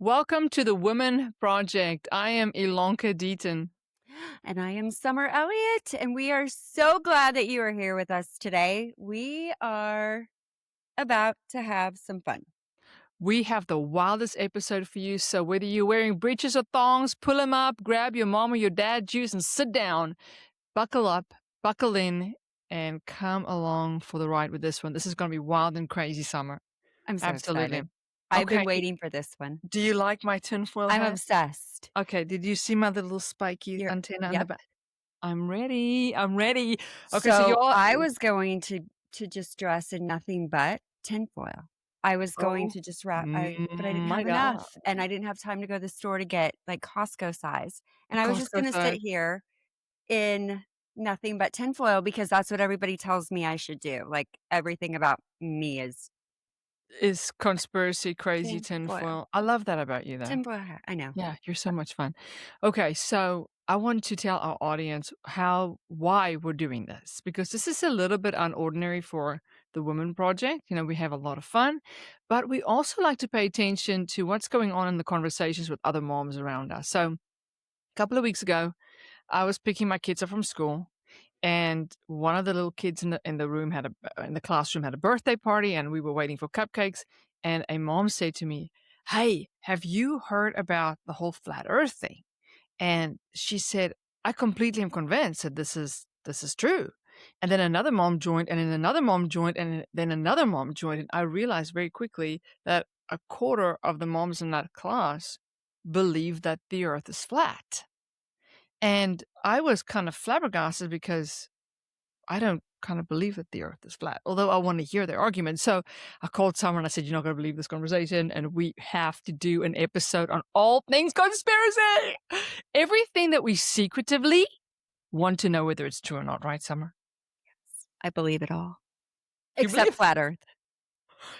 Welcome to the Women Project. I am Ilonka Deaton. And I am Summer Elliott, and we are so glad that you are here with us today. We are about to have some fun. We have the wildest episode for you, so whether you're wearing breeches or thongs, pull them up, grab your mom or your dad juice and sit down, buckle up, buckle in, and come along for the ride with this one. This is going to be wild and crazy, Summer. I'm so Absolutely. excited. I've been Okay, waiting for this one. do you like my tinfoil I'm hat? obsessed. Okay, did you see my little spiky You're, antenna on the yep. back? I'm ready. I'm ready. Okay, so So y'all. I was going to just dress in nothing but tinfoil. I was going Oh to just wrap, but I didn't my have God. enough, and I didn't have time to go to the store to get like Costco size, and I was just Costco going to sit size. here in nothing but tinfoil because that's what everybody tells me I should do. Like, everything about me is Is conspiracy crazy tinfoil. tinfoil. I love that about you, though. Tinfoil hat, I know. Yeah, you're so much fun. Okay, so I want to tell our audience why we're doing this, because this is a little bit unordinary for the Women Project. You know, we have a lot of fun, but we also like to pay attention to what's going on in the conversations with other moms around us. So a couple of weeks ago, I was picking my kids up from school, and one of the little kids in the classroom had a birthday party, and we were waiting for cupcakes. And a mom said to me, "Hey, have you heard about the whole flat Earth thing?" And she said, "I completely am convinced that this is true." And then another mom joined, and then another mom joined, and then another mom joined, and I realized very quickly that a quarter of the moms in that class believe that the Earth is flat. And I was kind of flabbergasted because I don't kind of believe that the earth is flat, although I want to hear their argument. So I called Summer and I said, "You're not going to believe this conversation, and we have to do an episode on all things conspiracy." Everything that we secretively want to know whether it's true or not, right, Summer? I believe it all. You Except believe flat Earth.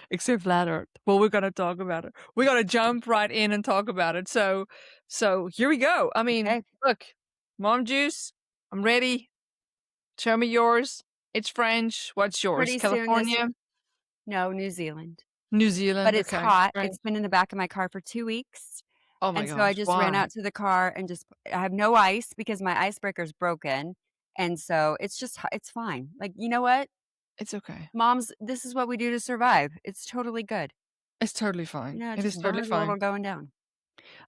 except flat earth. Well, we're going to talk about it. We're going to jump right in and talk about it. So here we go. I mean, Okay. look, mom juice, I'm ready. Show me yours. It's French. What's yours? Pretty soon California? no, New Zealand. New But Zealand? it's Okay. hot. Right. It's been in the back of my car for 2 weeks. Oh my And so I gosh. just ran Why? out to the car and just I have no ice because my icebreaker's broken. And so it's just it's fine. Like, you know what? It's okay. Moms, this is what we do to survive. It's totally good. It's totally fine. You know, it It is just totally burns a little fine. going down.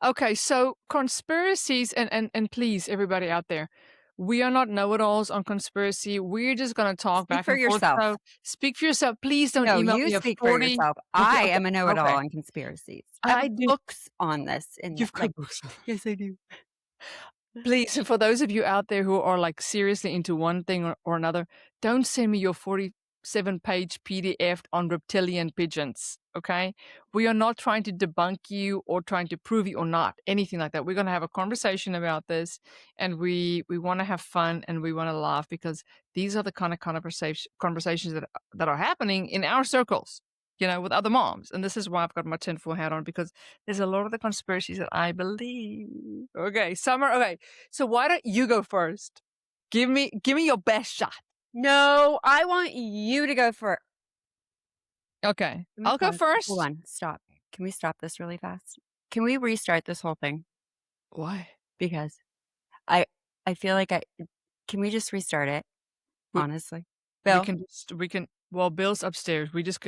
Okay, so conspiracies and please, everybody out there, we are not know-it-alls on conspiracy. We're just gonna talk Speak back for and forth. yourself. So speak for yourself. Please don't No, email you me a speak for 40. yourself. Okay, I okay, am a know-it-all okay. on conspiracies. I I have do. books on this in You've got like books. yes, I do. Please, for those of you out there who are like seriously into one thing or another, don't send me your 47-page PDF on reptilian pigeons. Okay. We are not trying to debunk you or trying to prove you or not, anything like that. We're going to have a conversation about this, and we want to have fun and we want to laugh, because these are the kind of conversations that are happening in our circles, with other moms. And this is why I've got my tinfoil hat on, because there's a lot of the conspiracies that I believe. Okay, Summer. Okay, so why don't you go first? Give me your best shot. No, I want you to go first. Okay, I'll go Hold first. on, stop. Can we stop this really fast? Can we restart this whole thing? Why? Because I I feel like can we just restart it? We, Honestly. we Bill, can well, Bill's upstairs. We just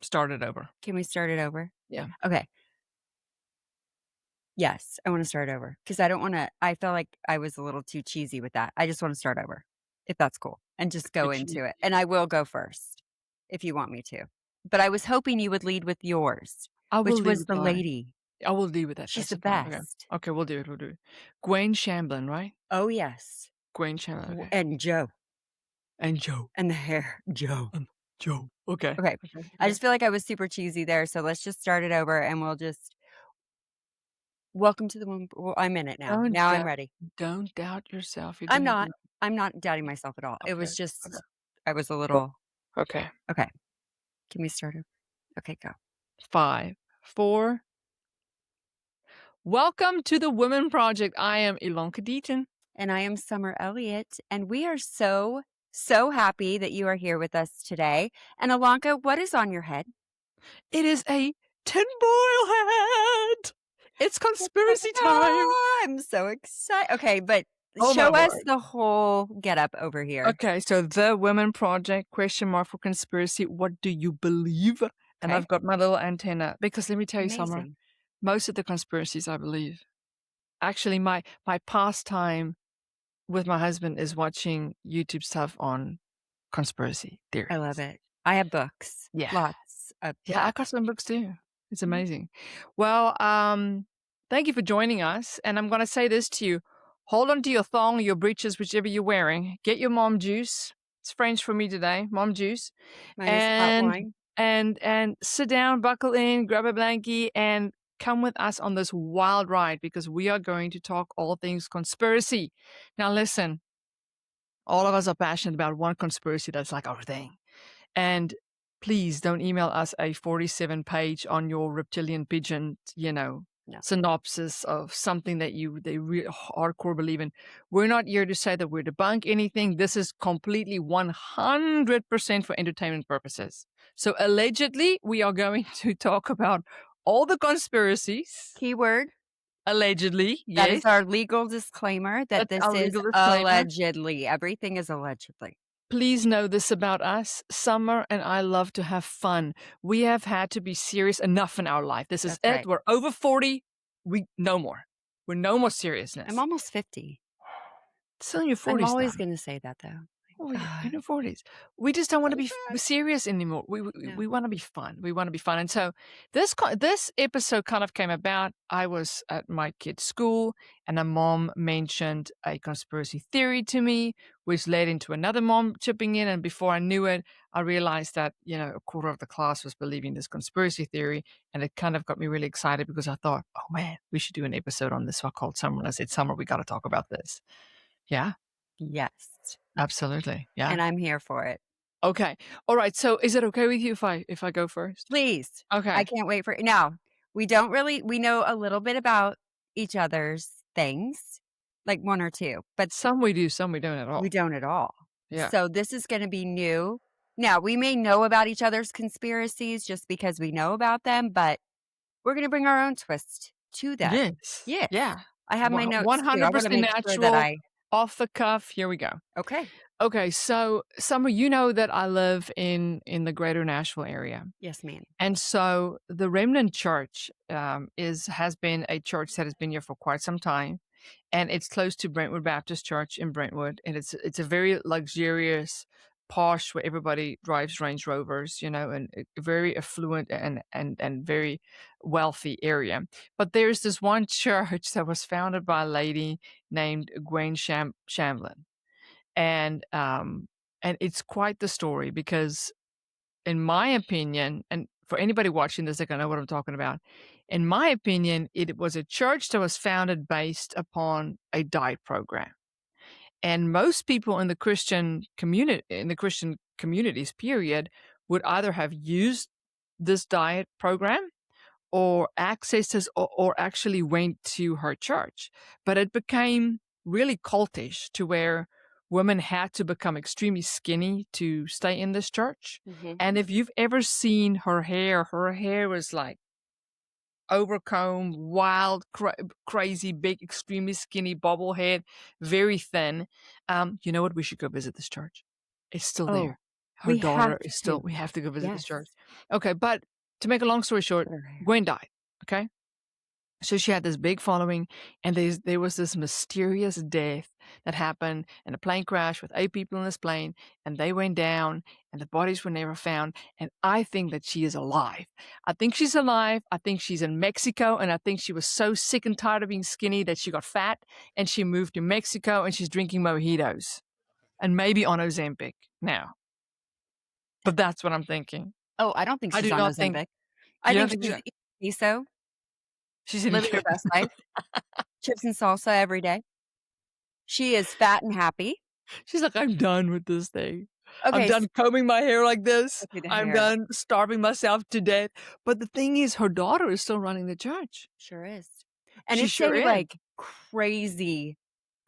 started over. can we start it over? Yeah. Okay. Yes, I want to start over because I feel like I was a little too cheesy with that. I just want to start over, if that's cool, and just go into it. And I will go first if you want me to. But I was hoping you would lead with yours, I will which leave was with the mine. lady. I will leave with that. She's That's the the point. Okay. best. Okay, we'll do it. We'll do it. Gwen Shamblin, right? Oh, yes. Gwen Shamblin. Okay. And Joe. And Joe. And the hair. Joe. Joe. Okay. Okay. Okay. I just feel like I was super cheesy there. So let's just start it over and we'll just welcome to the woman. Well, I'm in it now. Don't Now I'm doubt, ready. don't doubt yourself. You're I'm doing not. good. I'm not doubting myself at all. It Okay. was just, Okay. I was a little, Okay. okay. Can we start over? Okay, go. 5, 4. Welcome to the Women Project. I am Ilonka Deaton. And I am Summer Elliott. And we are so, so happy that you are here with us today. And Ilonka, what is on your head? It is a tinfoil hat. It's conspiracy time. I'm so excited. Okay, but Oh my show us word. the whole getup over here. Okay, so the Women Project, question mark for conspiracy. What do you believe? And Okay, I've got my little antenna because let me tell you, Summer, amazing. most of the conspiracies I believe. Actually, my pastime with my husband is watching YouTube stuff on conspiracy I love theories. it. I have books, Yeah. lots of Yeah, I got books. some books too. It's Mhm. amazing. Well, thank you for joining us. And I'm going to say this to you. Hold on to your thong, your breeches, whichever you're wearing. Get your mom juice. It's French for me today, mom juice. Mine is hot And wine. and sit down, buckle in, grab a blankie, and come with us on this wild ride because we are going to talk all things conspiracy. Now listen, all of us are passionate about one conspiracy that's like our thing. And please don't email us a 47-page on your reptilian pigeon, No. synopsis of something that they really hardcore believe in. We're not here to say that we're debunk anything. This is completely 100% for entertainment purposes. So allegedly, we are going to talk about all the conspiracies. Keyword. Allegedly, That is yes. our legal disclaimer that That's this our is legal disclaimer. allegedly. Everything is allegedly. Please know this about us. Summer and I love to have fun. We have had to be serious enough in our life. This is That's it. right. We're over 40. We no more. We're no more I'm seriousness. almost 50. Still in your I'm 40s, though. always gonna say that, though. Oh, yeah, in God. your 40s. We just don't want to be God. serious anymore. We No. want to be fun. We want to be fun. And so this episode kind of came about. I was at my kid's school, and a mom mentioned a conspiracy theory to me, which led into another mom chipping in. And before I knew it, I realized that a quarter of the class was believing this conspiracy theory, and it kind of got me really excited because I thought, oh man, we should do an episode on this. So I called Summer and I said, Summer, we got to talk about this. Yeah. Yes. Absolutely. Yeah. And I'm here for it. Okay. All right. So is it okay with you if I go first? Please. I Okay. can't wait for now, we know a little bit about each other's things, like 1 or 2, but Some we do, some we don't at we all. don't at all. Yeah. So this is gonna be new. Now, we may know about each other's conspiracies just because we know about them, but we're gonna bring our own twist to them. Yes. Yes. Yeah. I have my notes too. I wanna 100% make sure that natural, I off the cuff. Here we go. okay. Okay. So Summer, you know that I live in the greater Nashville area. Yes, ma'am. And so the Remnant Church has been a church that has been here for quite some time, and it's close to Brentwood Baptist Church in Brentwood, and it's a very luxurious, posh where everybody drives Range Rovers, and a very affluent and very wealthy area. But there's this one church that was founded by a lady named Gwen Shamblin, and it's quite the story because in my opinion, and for anybody watching this, they're gonna know what I'm talking about. In my opinion, it was a church that was founded based upon a diet program. And most people in the Christian communities, period, would either have used this diet program or accessed this or actually went to her church. But it became really cultish to where women had to become extremely skinny to stay in this church. Mhm. And if you've ever seen her hair was like overcomb, wild, crazy, big, extremely skinny bobblehead, very thin. You know what? We should go visit this church. It's still Oh, there. Her we have daughter is still, to. we have to go visit this Yes. church. Okay. But to make a long story short, Her hair. Gwen died. Okay. So she had this big following, and there was this mysterious death that happened in a plane crash with 8 people in this plane, and they went down, and the bodies were never found. And I think that she is alive. I think she's alive. I think she's in Mexico, and I think she was so sick and tired of being skinny that she got fat, and she moved to Mexico, and she's drinking mojitos, and maybe on Ozempic now. But that's what I'm thinking. Oh, I don't think I she's do on not think Ozempic. I you don't think think she's so. eating miso, She's in. living her best life, chips and salsa every day. She is fat and happy. She's like, I'm done with this thing. I'm Okay, done combing my hair like this. okay, the I'm hair. done starving myself to death. But the thing is, her daughter is still running the church. Sure is. And She it's sure a, is. like, crazy,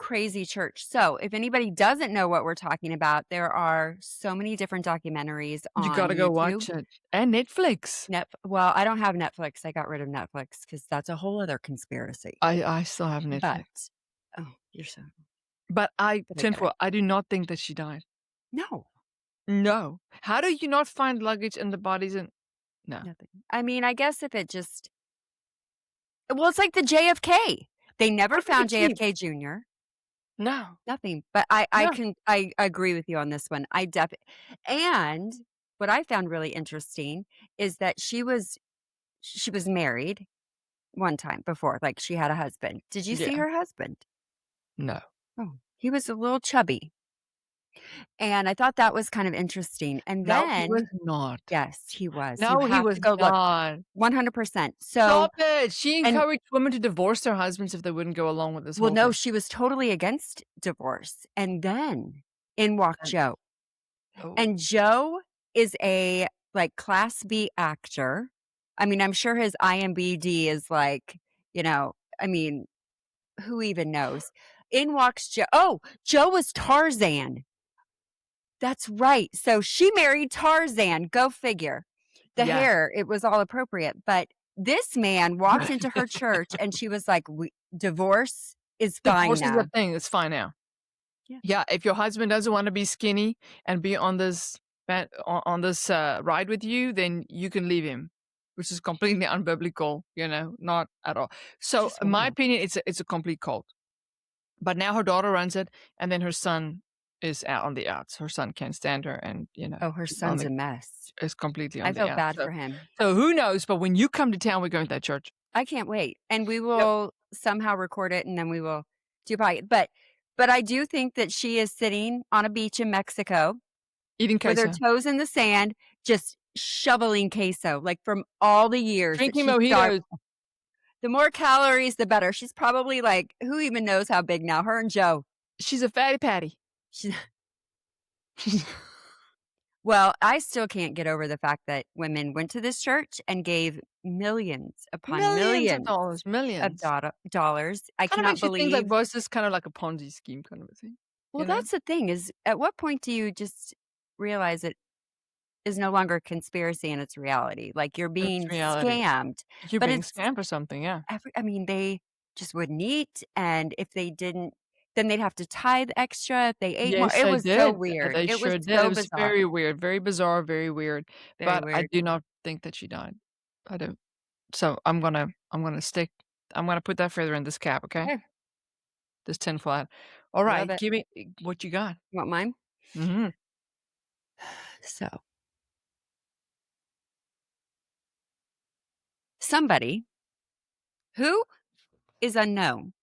crazy church. So, if anybody doesn't know what we're talking about, there are so many different documentaries You on gotta go YouTube. watch it. And Netflix. Well, I don't have Netflix. I got rid of Netflix because that's a whole other conspiracy. I still have But Netflix. oh, you're so But but I get it. tinfoil, I do not think that she died. No, No. How do you not find luggage and the bodies in no. nothing. I mean, I guess if it just well, it's like the JFK. They never What did they found keep? JFK Jr. No. Nothing. But I No. can I agree with you on this one. And what I found really interesting is that she was married one time before, like, she had a husband. Did you see Yeah. her husband? No. Oh, he was a little chubby, and I thought that was kind of interesting, and No, he was then not. yes, he was. You No, he have was to go look. not. 100%. So Stop it. She and encouraged women to divorce their husbands if they wouldn't go along with this well, whole no, thing. she was totally against divorce, and then in walked And Joe, oh, and Joe is a, like, Class B actor. I mean, I'm sure his IMBD is like, I mean, who even knows? In walks Joe. Oh, Joe was Tarzan. That's right. So she married Tarzan. Go figure. The yeah. hair, it was all appropriate. But this man walked into her church and she was like, divorce is fine Divorce is a now. thing, it's fine now. Yeah. Yeah, if your husband doesn't wanna be skinny and be on this ride with you, then you can leave him, which is completely unbiblical, not at all. It's So, just in my wild. opinion, it's a complete cult. But now her daughter runs it, and then her son is out on the outs. Her son can't stand her and, Oh, her she's on son's the a mess. is completely I on the felt outs. bad So for him. so who knows, but when you come to town, we're going to that church. I can't wait. And we Yep. will somehow record it and then we will do pie. But I do think that she is sitting on a beach in Mexico Eating with her queso. toes in the sand, just shoveling queso, like, from all the years that Drinking she starved. mojitos. The more calories, the better. She's probably, like, who even knows how big now? Her and Joe. She's a fatty patty. She's well, I still can't get over the fact that women went to this church and gave millions upon Millions of millions dollars, of millions. dollars. I Kinda cannot makes you think like, believe. was this kinda like a Ponzi scheme kind of a thing, Well, you know? that's the thing is, at what point do you just realize it is no longer a conspiracy and it's reality? Like, you're It's being reality. scammed, You're but being it's scammed or something, yeah. I mean, they just wouldn't eat, and if they didn't, then they'd have to tithe extra if they ate more. Yes, It they was so did. weird. They It was sure did. It so was bizarre. very weird, very bizarre, very weird, Very but I weird. do not think that she died. I don't. So I'm gonna put that feather in this cap, okay? Okay, This tin flat. All love right, it. give me what you got. You want mine? Mhm. So, somebody who is unknown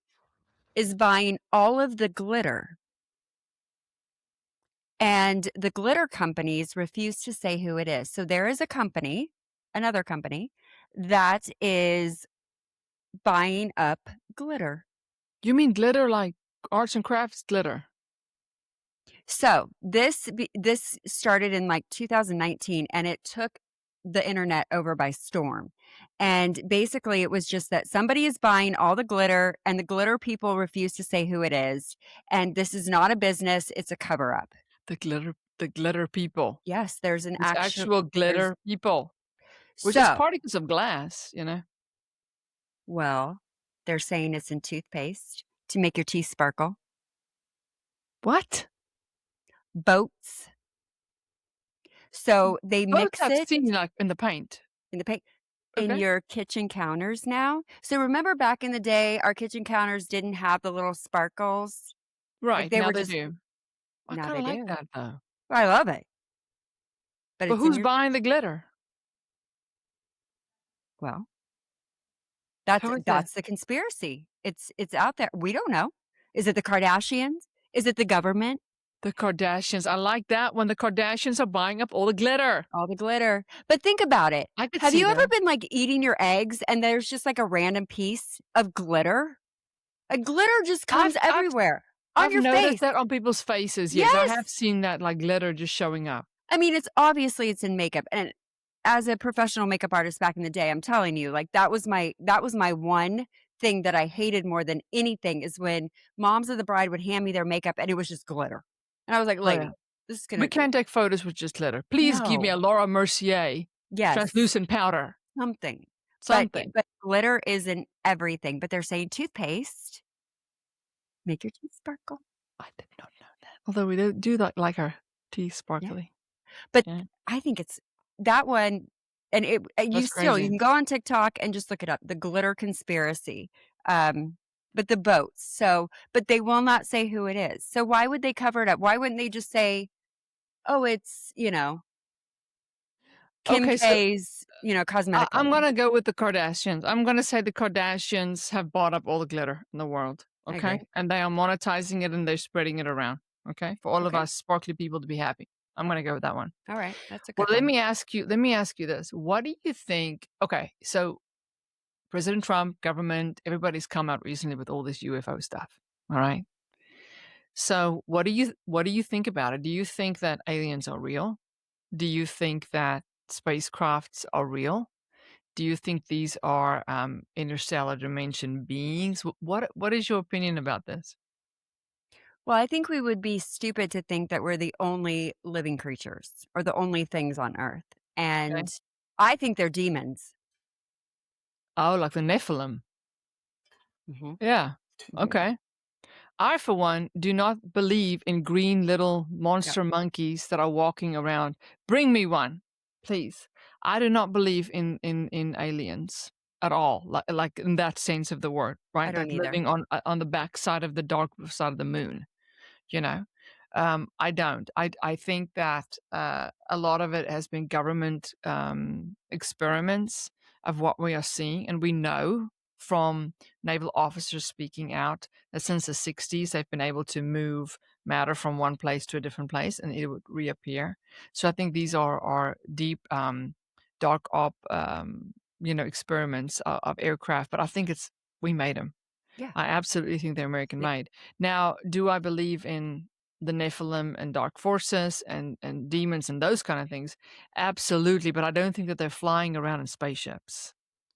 is buying all of the glitter, and the glitter companies refuse to say who it is. So, there is a company, another company, that is buying up glitter. You mean glitter like arts and crafts glitter? So, this started in, like, 2019, and it took the internet over by storm, and basically, it was just that somebody is buying all the glitter, and the glitter people refuse to say who it is, and this is not a business, it's a cover-up. The glitter people. Yes, there's an It's actual there's glitter people, which is so, particles of glass. well, they're saying it's in toothpaste to make your teeth sparkle, What? boats, so they Boats mix I've it seen, like, in the paint. in the pa in Okay. your kitchen counters now. So remember back in the day, our kitchen counters didn't have the little sparkles? Like, Right, they now were they just do. I now kinda they like do. that, though. I love it, but But it's in who's your buying the glitter? well, Who is it? that's the conspiracy. It's out there. We don't know. Is it the Kardashians? Is it the government? The Kardashians. I like that when the Kardashians are buying up all the glitter. All the glitter. But think about it. I could Have see you ever that. been, like, eating your eggs and there's just, like, a random piece of glitter? Glitter just I've comes I've everywhere on I've your noticed face. that on people's faces, yes, I have Yes! seen that, like, glitter just showing up. I mean, it's in makeup, and as a professional makeup artist back in the day, I'm telling you, like, that was my one thing that I hated more than anything is when moms of the bride would hand me their makeup and it was just glitter. And I was like, Oh, yeah. "Lady, this is We gonna." can't take photos with just glitter. Please give me No. a Laura Mercier Yes, translucent powder. something. Something. But glitter isn't everything, but they're saying toothpaste, make your teeth sparkle. I did not know that. Although we do like our teeth Yeah. sparkly. But Yeah, I think it's that one, and you that's still you crazy. can go on TikTok and just look it up, the glitter conspiracy, but the boats, but they will not say who it is. So why would they cover it up? Why wouldn't they just say, "Oh, it's, Kim Okay, so K's, cosmetic I'm line." gonna go with the Kardashians. I'm gonna say the Kardashians have bought up all the glitter in the world, I okay? agree. And they are monetizing it and they're spreading it around, okay? For all of Okay. us sparkly people to be happy. I'm gonna go with that one. Alright, that's a Well, good one. let me ask you this. What do you think okay, so President Trump, government, everybody's come out recently with all this UFO stuff. All right. So what do you think about it? Do you think that aliens are real? Do you think that spacecrafts are real? Do you think these are interstellar dimension beings? What is your opinion about this? Well, I think we would be stupid to think that we're the only living creatures or the only things on Earth, Okay. and I think they're demons. Oh, like the Nephilim. Mhm, Yeah. mhm. Okay. I, for one, do not believe in green little Yep, monster monkeys that are walking around. Bring me one, please. I do not believe in aliens at all, like in that sense of the word, I right? don't Like either. living on the backside of the dark side of the moon. You know, I don't. I think that a lot of it has been government experiments of what we are seeing, and we know from naval officers speaking out that since the 60s they've been able to move matter from one place to a different place and it would reappear. So I think these are deep dark op experiments of aircraft, but I think it's we made them. Yeah. I absolutely think they're American They made. Now, do I believe in the Nephilim and dark forces and demons and those kind of things? Absolutely, but I don't think that they're flying around in spaceships.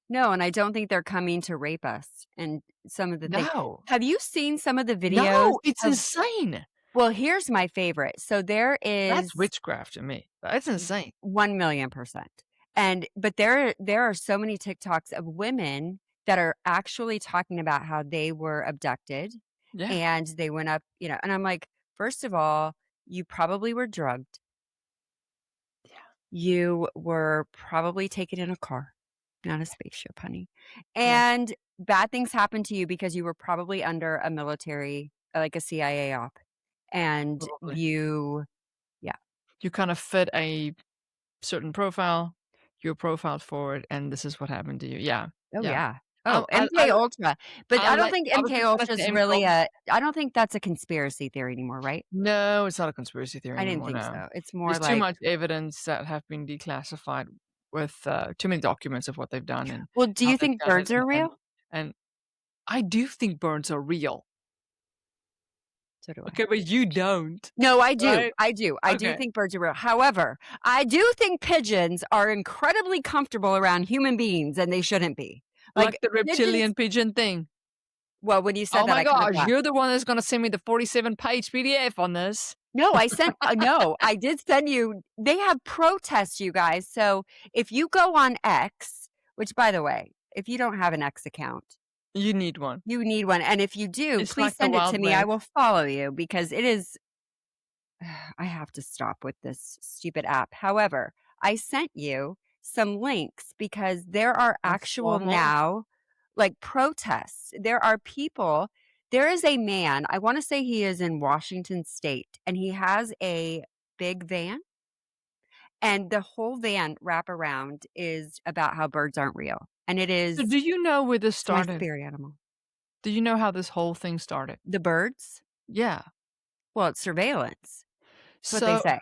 No, and I don't think they're coming to rape us and some of the things. No. Have you seen some of the videos No, it's of insane. well, here's my favorite. So there That's is witchcraft to me. That's insane. 1,000,000%. But there are so many TikToks of women that are actually talking about how they were abducted Yeah. and they went up, and I'm like, "First of all, you probably were drugged. Yeah. You were probably taken in a car, not a spaceship, honey. Yeah. And bad things happened to you because you were probably under a military, like a CIA op. And Probably. you yeah. You kind of fit a certain profile, you're profiled for it, and this is what happened to you. Yeah. Oh, Yeah. yeah. Oh, I MK Ultra. But I don't think I was MK just gonna Ultra say is MK really Ultra. a I don't think that's a conspiracy theory anymore, right? No, it's not a conspiracy theory I didn't anymore, think no. so. It's more There's too like, much evidence that have been declassified with, too many documents of what they've done and well, do how you they've think done it, birds are real? and I do think birds are real. So do I. Okay, but you don't, No, I do. right? I do. I do Okay. think birds are real. However, I do think pigeons are incredibly comfortable around human beings, and they shouldn't be. Like Like, the pigeons reptilian pigeon thing. well, when you said Oh that, my I kinda gosh, thought you're the one that's gonna send me the 47-page PDF on this. no, I did send you they have protests, you guys, so if you go on X, which, by the way, if you don't have an X account, You need one. you need one, and if you do, It's please like the send it to Wild me, I will West. follow you because it is I have to stop with this stupid app. However, I sent you some links because there are I actual saw that. now, like, protests. There are people there is a man, I wanna say he is in Washington State, and he has a big van, and the whole van wraparound is about how birds aren't real, and So do you know where this it's my started? spirit animal. Do you know how this whole thing started? The birds? Yeah. Well, it's surveillance. That's what they So say.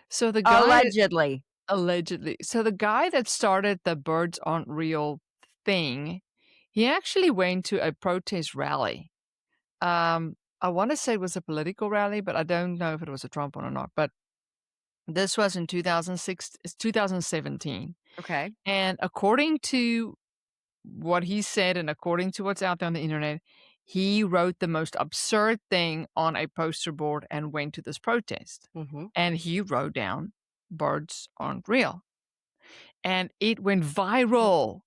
so the guy Allegedly. allegedly. So the guy that started the birds aren't real thing, he actually went to a protest rally. I wanna say it was a political rally, but I don't know if it was a Trump one or not, but this was in 2006 2017, Okay. and according to what he said, and according to what's out there on the internet, he wrote the most absurd thing on a poster board and went to this protest. Mhm. And he wrote down, "Birds aren't real." And it went viral.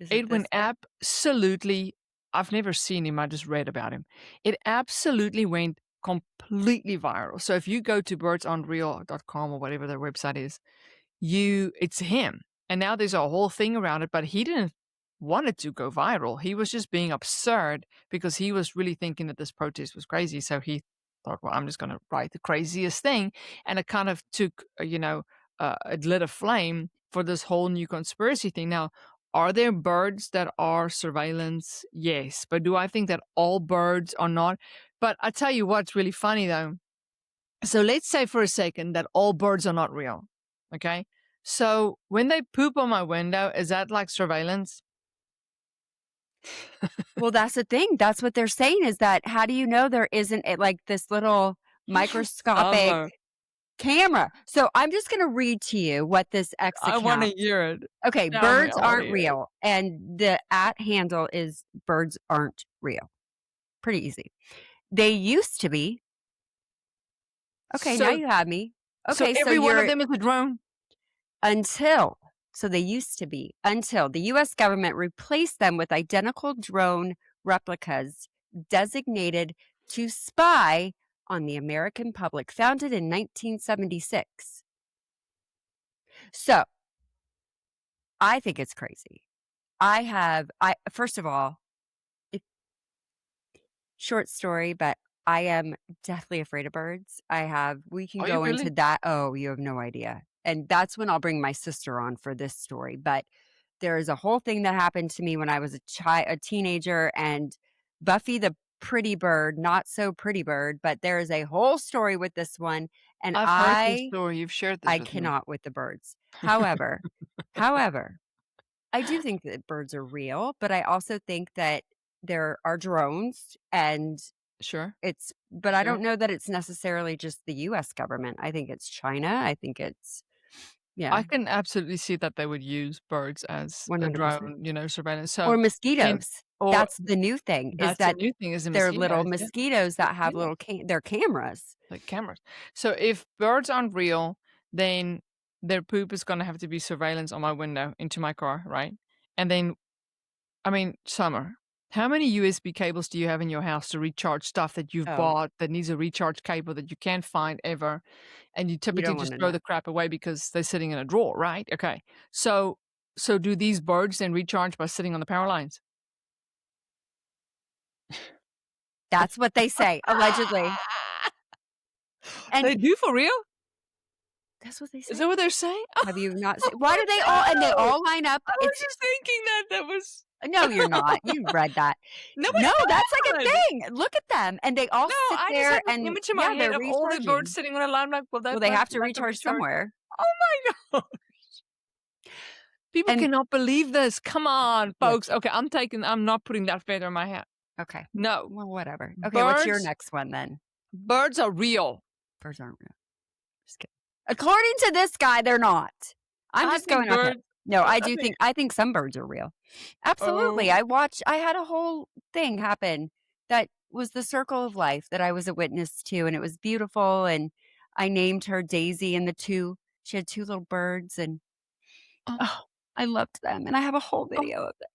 Is it It went this guy? absolutely, I've never seen him, I just read about him. It absolutely went completely viral. So if you go to birdsaren'treal.com or whatever their website is, it's him. And now there's a whole thing around it, but he didn't want it to go viral. He was just being absurd because he was really thinking that this protest was crazy. So he thought, well, I'm just going to write the craziest thing. And it kind of took, it lit a flame for this whole new conspiracy thing. Now, are there birds that are surveillance? Yes. But do I think that all birds are not? But I tell you what's really funny though. So let's say for a second that all birds are not real. Okay. So when they poop on my window, is that like surveillance? Well, that's the thing. That's what they're saying is that how do you know there isn't like this little microscopic Summer. camera? So I'm just going to read to you what this X I want to account. hear it. Okay, Tell me. birds I want to aren't hear it. real. And the at handle is birds aren't real. Pretty easy. They used to be. Okay, now So, you have me. so Okay, so every one of you're them is a drone. until, so they used to be, until the US government replaced them with identical drone replicas designated to spy on the American public, founded in 1976. So I think it's crazy. First of all, it, short story, but I am deathly afraid of birds. We can Are you go into really? that. Oh, you have no idea. And that's when I'll bring my sister on for this story. But there is a whole thing that happened to me when I was a teenager, and Buffy the pretty bird, not so pretty bird, but there is a whole story with this one, and I've heard this story. You've shared this I with me. cannot with the birds. However, I do think that birds are real, but I also think that there are drones and Sure. but I Sure. don't know that it's necessarily just the US government. I think it's China. I think it's yeah, I can absolutely see that they would use birds as a 100%. drone, surveillance. Or So, and mosquitoes. or That's the new thing is that's a that new thing is the they're little mosquitoes. Yeah, mosquitoes that have mosquitoes. little they're cameras. Like cameras. So if birds aren't real, then their poop is gonna have to be surveillance on my window into my car, right? And then, I mean, summer. How many USB cables do you have in your house to recharge stuff that you've Oh, bought that needs a recharge cable that you can't find ever, and you you typically don't just wanna throw know. the crap away because they're sitting in a drawer, right? Okay. So do these birds then recharge by sitting on the power lines? That's what they say, allegedly. And They do for real? that's what they Is that say. what they're saying? Have you not Oh, seen why do they all and they no! all line up? I was It's just thinking that that was no, you're not. You read that. no, No, that's like a it's not! thing. Look at them, and they all No, sit I just there have this and image in my yeah, head they're of all the birds recharging. sitting on a line like, will Well, that they bird have to like a recharge recharge? somewhere. Oh my god! People And cannot believe this. Come on, look, folks. Okay, I'm not putting that feather in my hat. okay. No. Well, whatever. Okay, what's your Birds next one then? birds are real. Birds aren't real. Just kidding. According to this guy, they're not. I'm I just think going off him. birds No, I I do think think some birds are real. Absolutely. oh, I had a whole thing happen that was the circle of life that I was a witness to, and it was beautiful, and I named her Daisy and she had 2 little birds, and oh, oh, I loved them, and I have a whole oh, video of it.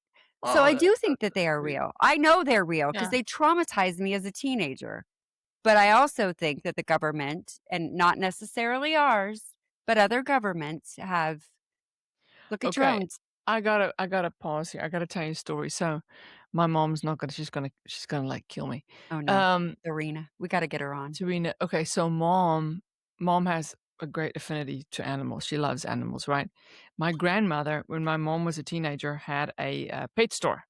So I oh, do that's so think that they are sweet. real. I know they're real because Yeah. they traumatized me as a teenager. But I also think that the government, and not necessarily ours, but other governments have look at Okay. drones. I gotta pause here. I gotta tell you a story. So my mom's not gonna she's gonna like kill me. Oh, no. Um Serena. We gotta get her on. Serena, okay, so mom has a great affinity to animals. She loves animals, right? My grandmother, when my mom was a teenager, had a pet store.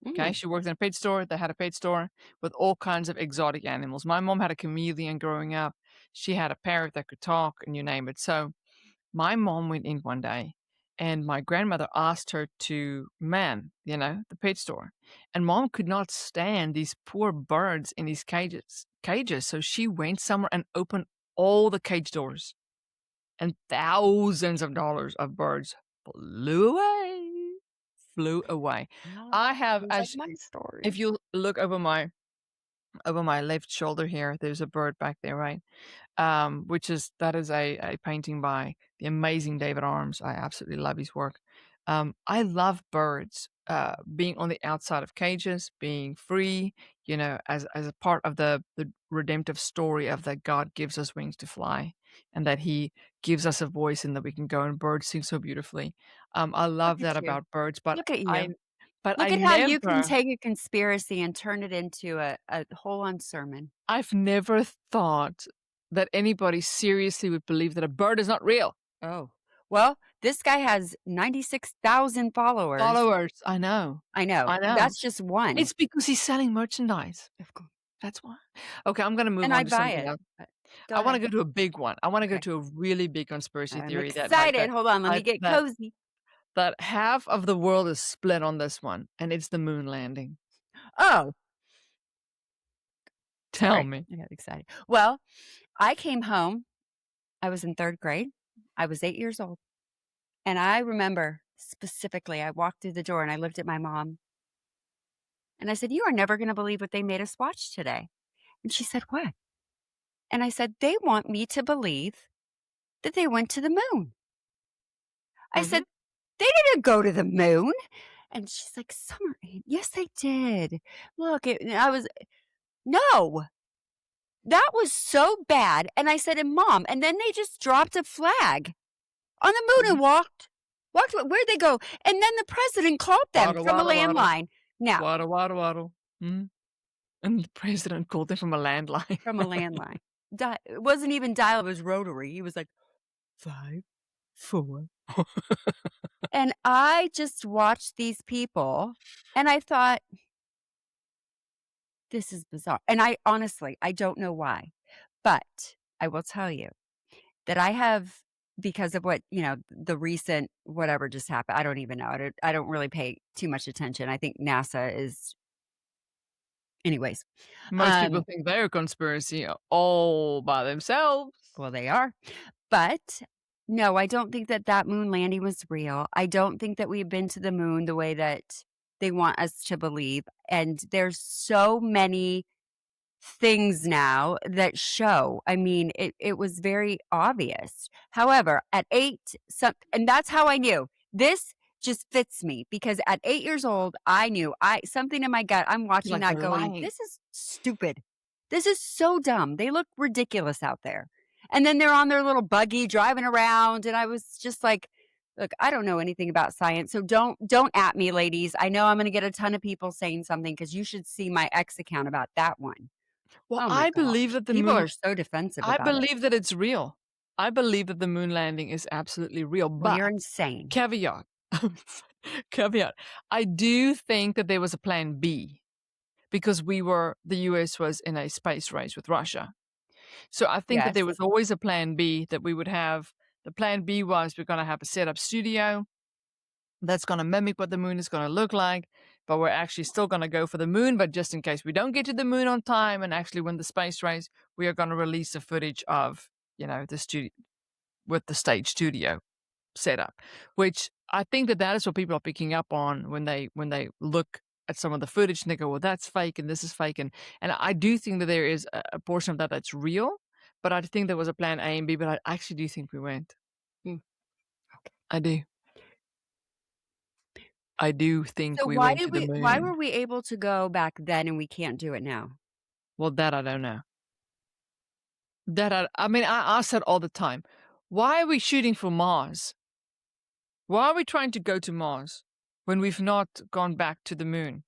Okay, Mm. she worked in a pet store. They had a pet store with all kinds of exotic animals. My mom had a chameleon growing up. She had a parrot that could talk, and you name it. So my mom went in one day, and my grandmother asked her to man, the pet store. And mom could not stand these poor birds in these cages. So she went somewhere and opened all the cage doors, and thousands of dollars of birds flew away. flew away. Oh, I have sounds like as my if story. you look over my left shoulder here, there's a bird back there, right? Which is that is a painting by the amazing David Arms. I absolutely love his work. I love birds, being on the outside of cages, being free, as a part of the redemptive story of that God gives us wings to fly, and that He gives us a voice, and that we can go and birds sing so beautifully. I Look love that at you. about birds, but Look at I you. but Look I at how you can never take a conspiracy and turn it into a whole-on sermon. I've never thought that anybody seriously would believe that a bird is not real. Oh. Well, this guy has 96,000 followers. Followers, I know. I know. I know. That's just one. It's because he's selling merchandise. Of course. That's why. Okay, I'm gonna move And on I'd to buy something it. else. Go I wanna ahead. go to a big one. I wanna go Okay. to a really big conspiracy I'm theory that, like, excited. Hold on, let me that get that cozy. that half of the world is split on this one, and it's the moon landing. Oh, Tell sorry. me. I got excited. Well, I came home. I was in 3rd grade. I was 8 years old. And I remember specifically, I walked through the door and I looked at my mom and I said, "You are never going to believe what they made us watch today." And she said, "What?" And I said, "They want me to believe that they went to the moon." I Mhm. said, "They didn't go to the moon." And she's like, "Summer, yes, they did. Look, I was, no, that was so bad." And I said, "And mom," and then they just dropped a flag on the moon Mhm. and walked, where'd they go? And then the president called them Waddle, from a waddle, waddle. landline. Now, Waddle, waddle, waddle. Mhm. And the president called it from a landline. from a landline. It wasn't even dial, it was rotary. He was like, 5, 4. and I just watched these people and I thought, "This is bizarre." And I honestly, I don't know why, but I will tell you that I have, because of what, the recent whatever just happened. I don't even know. I don't really pay too much attention. I think NASA is, anyways. Most people Um, think they're a conspiracy all by themselves. well, they are. But no, I don't think that that moon landing was real. I don't think that we've been to the moon the way that they want us to believe. And there's so many things now that show. I mean, it was very obvious. However, at 8, and that's how I knew. This just fits me because at 8 years old, I knew, I something in my gut, I'm You're watching like, that "They're going, lying." "This is stupid. This is so dumb. They look ridiculous out there." And then they're on their little buggy driving around, and I was just like, "Look, I don't know anything about science, so don't at me, ladies. I know I'm gonna get a ton of people saying something because you should see my X account about that one." Well, Oh my I believe gosh. that the People moon are so defensive I about it. believe that it's real. I believe that the moon landing is absolutely real, Well, you're but insane. caveat, caveat, I do think that there was a plan B because the US was in a space race with Russia. So I think that there Yes. was always a plan B that we would have. The plan B was we're gonna have a set up studio that's gonna mimic what the moon is gonna look like, but we're actually still gonna go for the moon, but just in case we don't get to the moon on time and actually win the space race, we are gonna release the footage of, the studio with the stage studio setup, which I think that that is what people are picking up on when they look at some of the footage and they go, "Well, that's fake and this is fake," and I do think that there is a portion of that that's real, but I think there was a plan A and B, but I actually do think we went. Mm. I do. I do think So we went to the why moon. were we able to go back then and we can't do it now? Well, that I don't know. I mean, I ask that all the time. Why are we shooting for Mars? Why are we trying to go to Mars when we've not gone back to the moon?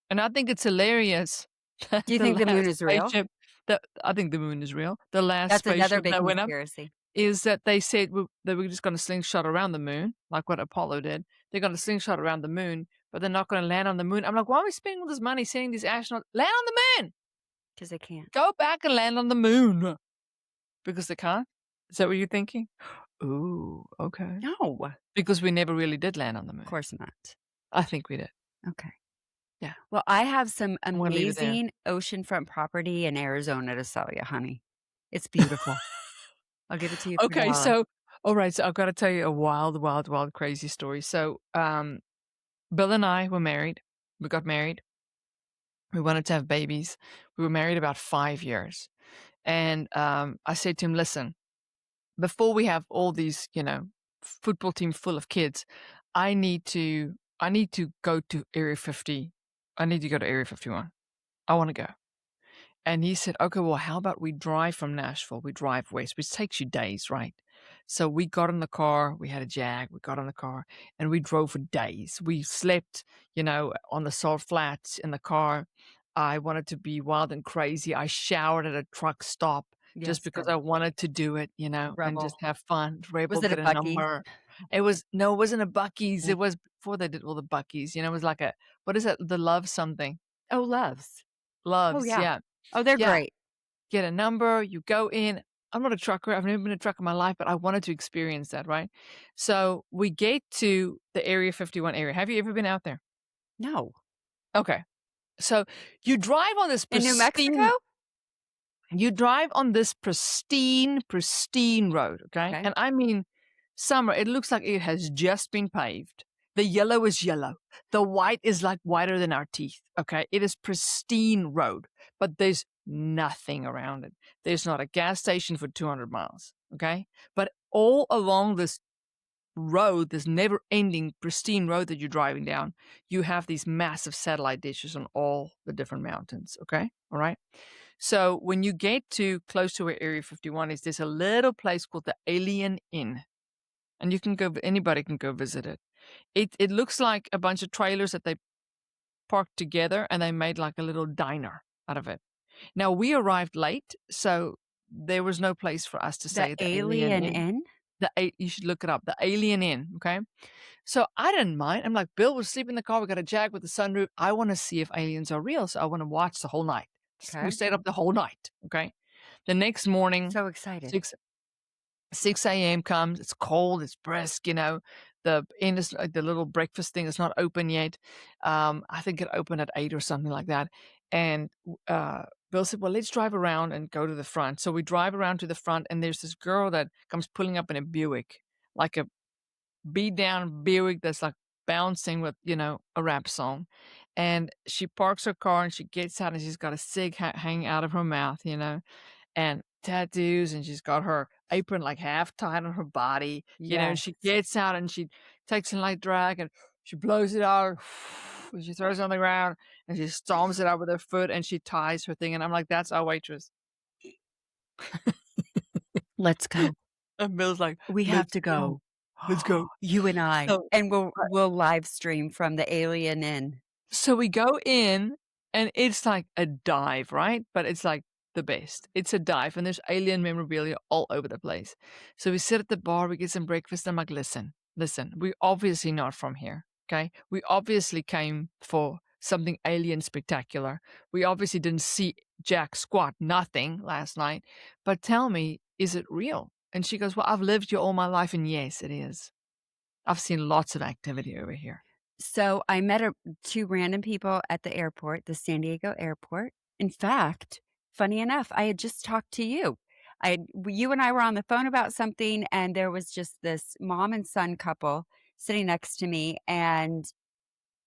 And I think it's hilarious that Do you the think the moon last is real? spaceship that I think the moon is real. The last That's another spaceship big that went up conspiracy. is that they said that we're just gonna slingshot around the moon, like what Apollo did. They're gonna slingshot around the moon, but they're not gonna land on the moon. I'm like, "Why are we spending all this money sending these astronauts? Land on the moon! Because they can't. Go back and land on the moon!" Because they can't? Is that what you're thinking? Ooh, okay. No, of Because we never really did land on the moon. course not. I think we did. Okay. Yeah. Well, I have some I'm gonna leave it there. amazing oceanfront property in Arizona to sell you, honey. It's beautiful. I'll give it to you for Okay, $1. so alright, so I've gotta tell you a wild, wild, wild, crazy story. So, Bill and I were married. We got married. We wanted to have babies. We were married about 5 years. And, I said to him, "Listen, before we have all these, football team full of kids, I need to go to Area 50. I need to go to Area 51. I wanna go." And he said, "Okay, well, how about we drive from Nashville? We drive west," which takes you days, right? So we got in the car. We had a Jag. We got in the car and we drove for days. We slept, on the salt flats in the ar. I wanted to be wild and crazy. I showered at a truck stop just Yes, because I girl. wanted to do it, and just Rebel. have fun. Rebel, Was it a get a Buc-ee's? number. It was no, it wasn't a Buc-ee's. Mm. It was before they did all the Buc-ee's. It was like a what is it? The Love something. Oh, Loves. Oh, Loves, yeah. yeah. Oh, they're Yeah. great. Get a number, you go in. I'm not a trucker, I've never been a trucker in my life, but I wanted to experience that, right? So, we get to the Area 51 area. Have you ever been out there? No. Okay. So, you drive on this In New Mexico? pristine you drive on this pristine road, okay? Okay. And I mean, summer, it looks like it has just been paved. The yellow is yellow. The white is like whiter than our teeth, okay? It is pristine road, but there's nothing around it. There's not a gas station for 200 miles, okay? But all along this road, this never ending pristine road that you're driving down, you have these massive satellite dishes on all the different mountains, okay? All right. So when you get to close to where Area 51 is, there's a little place called the Alien Inn, and you can go. Anybody can go visit it. It looks like a bunch of trailers that they parked together, and they made like a little diner out of it. Now we arrived late, so there was no place for us to The stay at the Alien Alien Inn. Inn? You should look it up. The Alien Inn. Okay, so I didn't mind. I'm like, Bill was sleeping in the car. We got a Jag with the sunroof. I want to see if aliens are real, so I want to watch the whole night. We Okay. stayed up the whole night. Okay. The next morning, So excited. 6 6 a.m. comes, it's cold, it's brisk, the inn is the little breakfast thing is not open yet. I think it opened at 8 or something like that, and, Bill said, "Well, let's drive around and go to the front." So we drive around to the front, and there's this girl that comes pulling up in a Buick, like a beat down Buick that's, like, bouncing with, a rap song, and she parks her car, and she gets out, and she's got a cig hanging out of her mouth, and tattoos, and she's got her apron, like, half tied on her body, and Yes. she gets out, and she takes a light drag, and she blows it out, and she throws it on the ground, and she stomps it out with her foot, and she ties her thing, and I'm like, "That's our waitress." Let's go. And Bill's like, We have "Let's to go. go. Let's go." You and I. So And we'll live stream from the Alien Inn. So we go in, and it's like a dive, right? But it's like the best. It's a dive, and there's alien memorabilia all over the place. So we sit at the bar, we get some breakfast. I'm like, listen, we're obviously not from here. Okay. We obviously came for something alien spectacular. We obviously didn't see jack squat, nothing last night. But tell me, is it real? And she goes, "Well, I've lived here all my life, and yes, it is. I've seen lots of activity over here." So I met 2 random people at the airport, the San Diego airport. In fact, funny enough, I had just talked to you. You and I were on the phone about something, and there was just this mom and son couple sitting next to me, and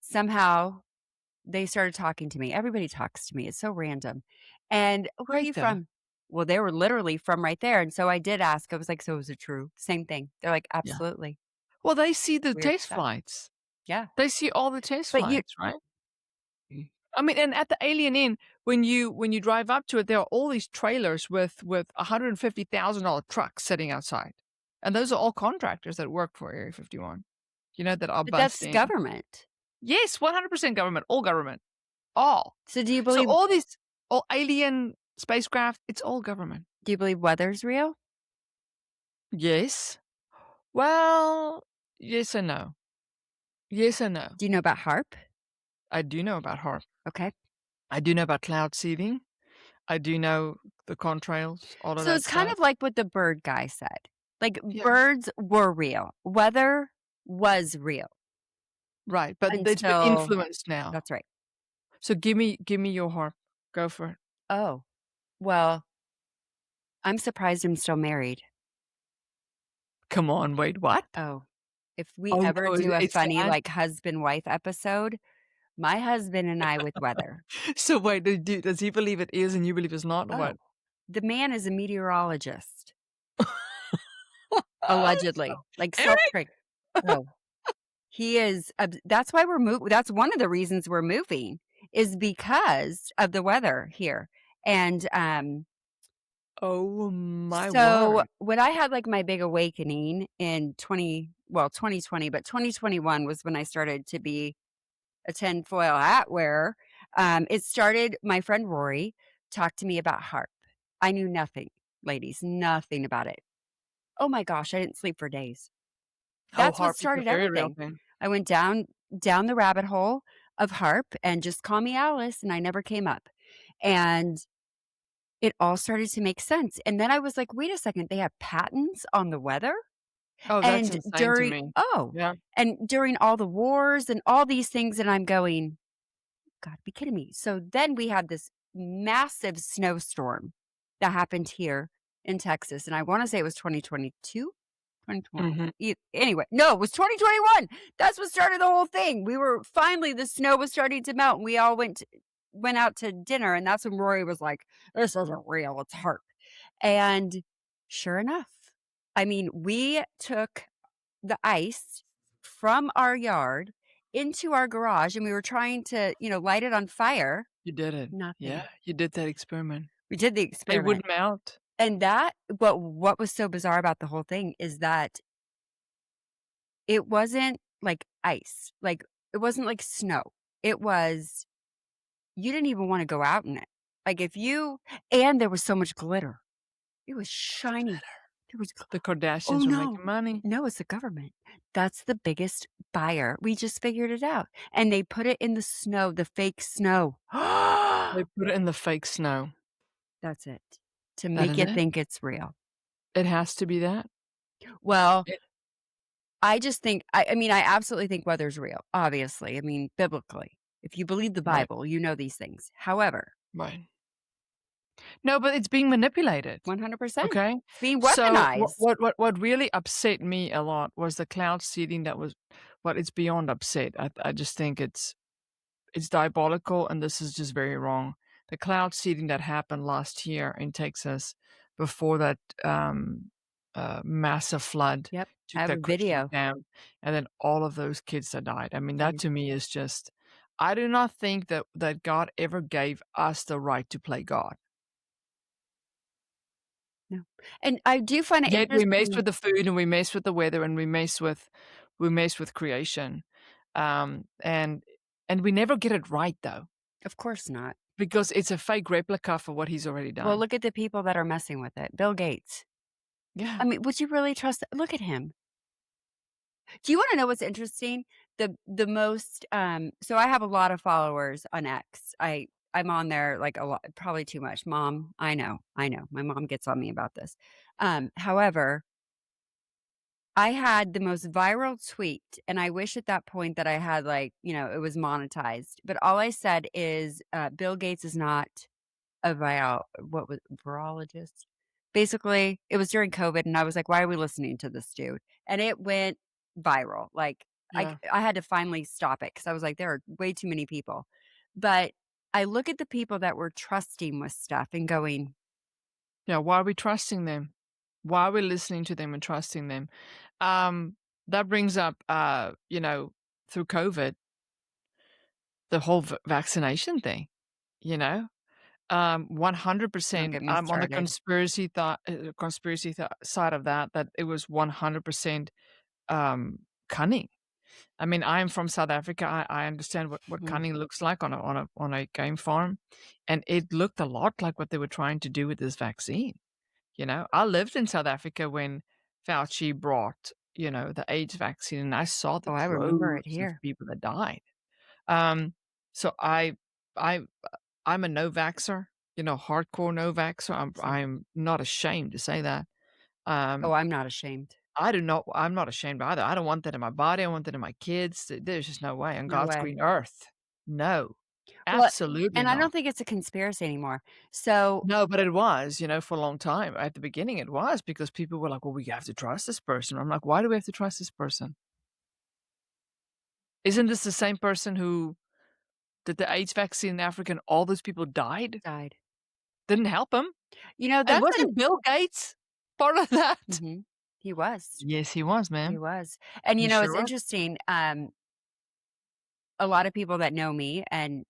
somehow they started talking to me. Everybody talks to me. It's so random. And "Where are Great you though. from?" Well, they were literally from right there. And so I did ask. I was like, "So is it true?" Same thing. They're like, Yeah. "Absolutely." Well, they see the Weird test stuff. flights. Yeah. They see all the test But you flights, right? I mean, and at the Alien Inn, when you drive up to it, there are all these trailers with $150,000 trucks sitting outside, and those are all contractors that work for Area 51, that are but that's busting. government. Yes, 100% government, all government, all. So So all alien spacecraft, it's all government. do you believe weather's real? Yes. Well, yes and no. Yes and no. Do you know about HARP? I do know about HARP. Okay. I do know about cloud seeding. I do know the contrails, all of So that it's kind stuff. of like what the bird guy said. Like Yeah. birds were real. Weather was real Right, but it's been until influenced now. that's right. So give me your harp. Go for it. Oh, well, I'm surprised I'm still married. Come on, wait, what? Oh. If we Oh, ever no, do a it's funny, that? like, husband-wife episode, my husband and I with weather. So wait, does he believe it is and you believe it's not, or what? Oh, the man is a meteorologist, allegedly, like, Eric? self-trained. Oh, he is that's why that's one of the reasons we're moving is because of the weather here, and, Oh my so word. when I had, like, my big awakening in 2020, but 2021 was when I started to be a tinfoil hat wearer. It started my friend Rory talked to me about HARP. I knew nothing, ladies, nothing about it. Oh my gosh, I didn't sleep for days. Oh, That's what harp is a started very real everything. thing. I went down the rabbit hole of HARP and just call me Alice, and I never came up. And it all started to make sense. And then I was like, wait a second, they have patents on the weather? Oh, that's And insane to me. Yeah. during all the wars and all these things, and I'm going, "God, be kidding me." So then we had this massive snowstorm that happened here in Texas, and I wanna say it was 2022? 2020 Mhm. anyway, no, it was 2021. That's what started the whole thing. We were finally the snow was starting to melt, and we all went out to dinner, and that's when Rory was like, "This isn't real, it's HARP." And sure enough, I mean, we took the ice from our yard into our garage, and we were trying to, light it on fire. You did it. Yeah, Nothing. you did that experiment. We did the It experiment. wouldn't melt. And that what was so bizarre about the whole thing is that it wasn't like ice. Like, it wasn't like snow. It was you didn't even wanna go out in it. Like, if you and there was so much glitter. It was shiny. There was The Oh, Kardashians were no. making money. No, it's the government. That's the biggest buyer. We just figured it out, and they put it in the snow, the fake snow. They put it in the fake snow. That's it, to That make is you it. think it's real. It has to be that. Well, It I just think I mean, I absolutely think weather's real, obviously, I mean, biblically. If you believe the right, Bible, you know these things. However, right. No, but it's being manipulated, 100%, okay? it's being So weaponized. what really upset me a lot was the cloud seeding that was it's beyond upset. I just think it's diabolical, and this is just very wrong. The cloud seeding that happened last year in Texas before that massive flood Yep, I took have a that Christian video. camp, and then all of those kids that died. I mean, that Same. to me is just. I do not think that God ever gave us the right to play God. No, and I do find it Yet we mess interesting. with the food and we mess with the weather and we mess with creation. And we never get it right though, Of course not. because it's a fake replica for what he's already Well, done. look at the people that are messing with it. Bill Gates. Yeah, I mean, would you really trust look at him. Do you wanna know what's interesting? The most, so I have a lot of followers on X. I'm on there, like, a lot probably too much. Mom, I know. My mom gets on me about this. However, I had the most viral tweet, and I wish at that point that I had, like, it was monetized, but all I said is, "Bill Gates is not a what was virologist?" Basically, it was during COVID, and I was like, "Why are we listening to this dude?" And it went viral, like, yeah, I had to finally stop it because I was like, "There are way too many people." But I look at the people that were trusting with stuff and going, yeah. Why are we trusting them? Why are we listening to them and trusting them? Um, that brings up, through COVID, the whole vaccination thing. You know, "Don't 100%. get me I'm on the started." side of that. That it was 100% cunning. I mean, I am from South Africa. I understand what Mhm. cunning looks like on a game farm, and it looked a lot like what they were trying to do with this vaccine. I lived in South Africa when Fauci brought the AIDS vaccine, and I saw the Oh, I remember it droves of here. people that died. Um, so I I'm a no vaxxer, hardcore no vaxxer. Same. I'm not ashamed to say that. Oh, Um, I'm not ashamed. I'm not ashamed either. I don't want that in my body. I want that in my kids. There's just no way on No God's way. green earth. No, Well, absolutely and I not. don't think it's a conspiracy anymore. So No, but it was, for a long time. At the beginning, it was because people were like, well, we have to trust this person. I'm like, why do we have to trust this person? Isn't this the same person who did the AIDS vaccine in Africa and all those people died? Died. Didn't help him. You know, And that's an wasn't Bill Gates part of that? Mhm. He was. Yes, he was, He man. was. And, He you know, sure it's was. interesting, a lot of people that know me and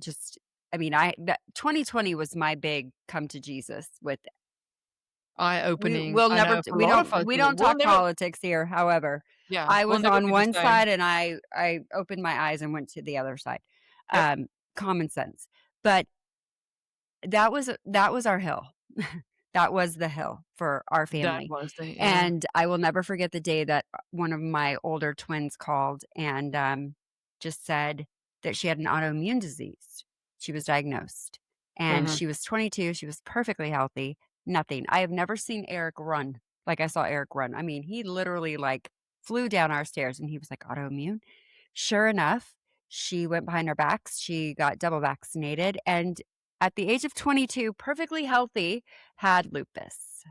just I mean, I that 2020 was my big come to Jesus with Eye-opening. we'll I never know t for a lot of folks, we don't we'll talk never politics here, however, yeah, I we'll was never on be the one same. side and I opened my eyes and went to the other side. Yep. Common sense. But that was our hill. That was the hill for our That family, was the yeah. and I will never forget the day that, one of my older twins called and, just said that she had an autoimmune disease. She was diagnosed, and Mhm. she was 22, she was perfectly healthy, nothing. I have never seen Eric run like I saw Eric run. I mean, he literally, like, flew down our stairs, and he was like, "Autoimmune?" Sure enough, she went behind our backs, she got double vaccinated, and at the age of 22, perfectly healthy, had lupus,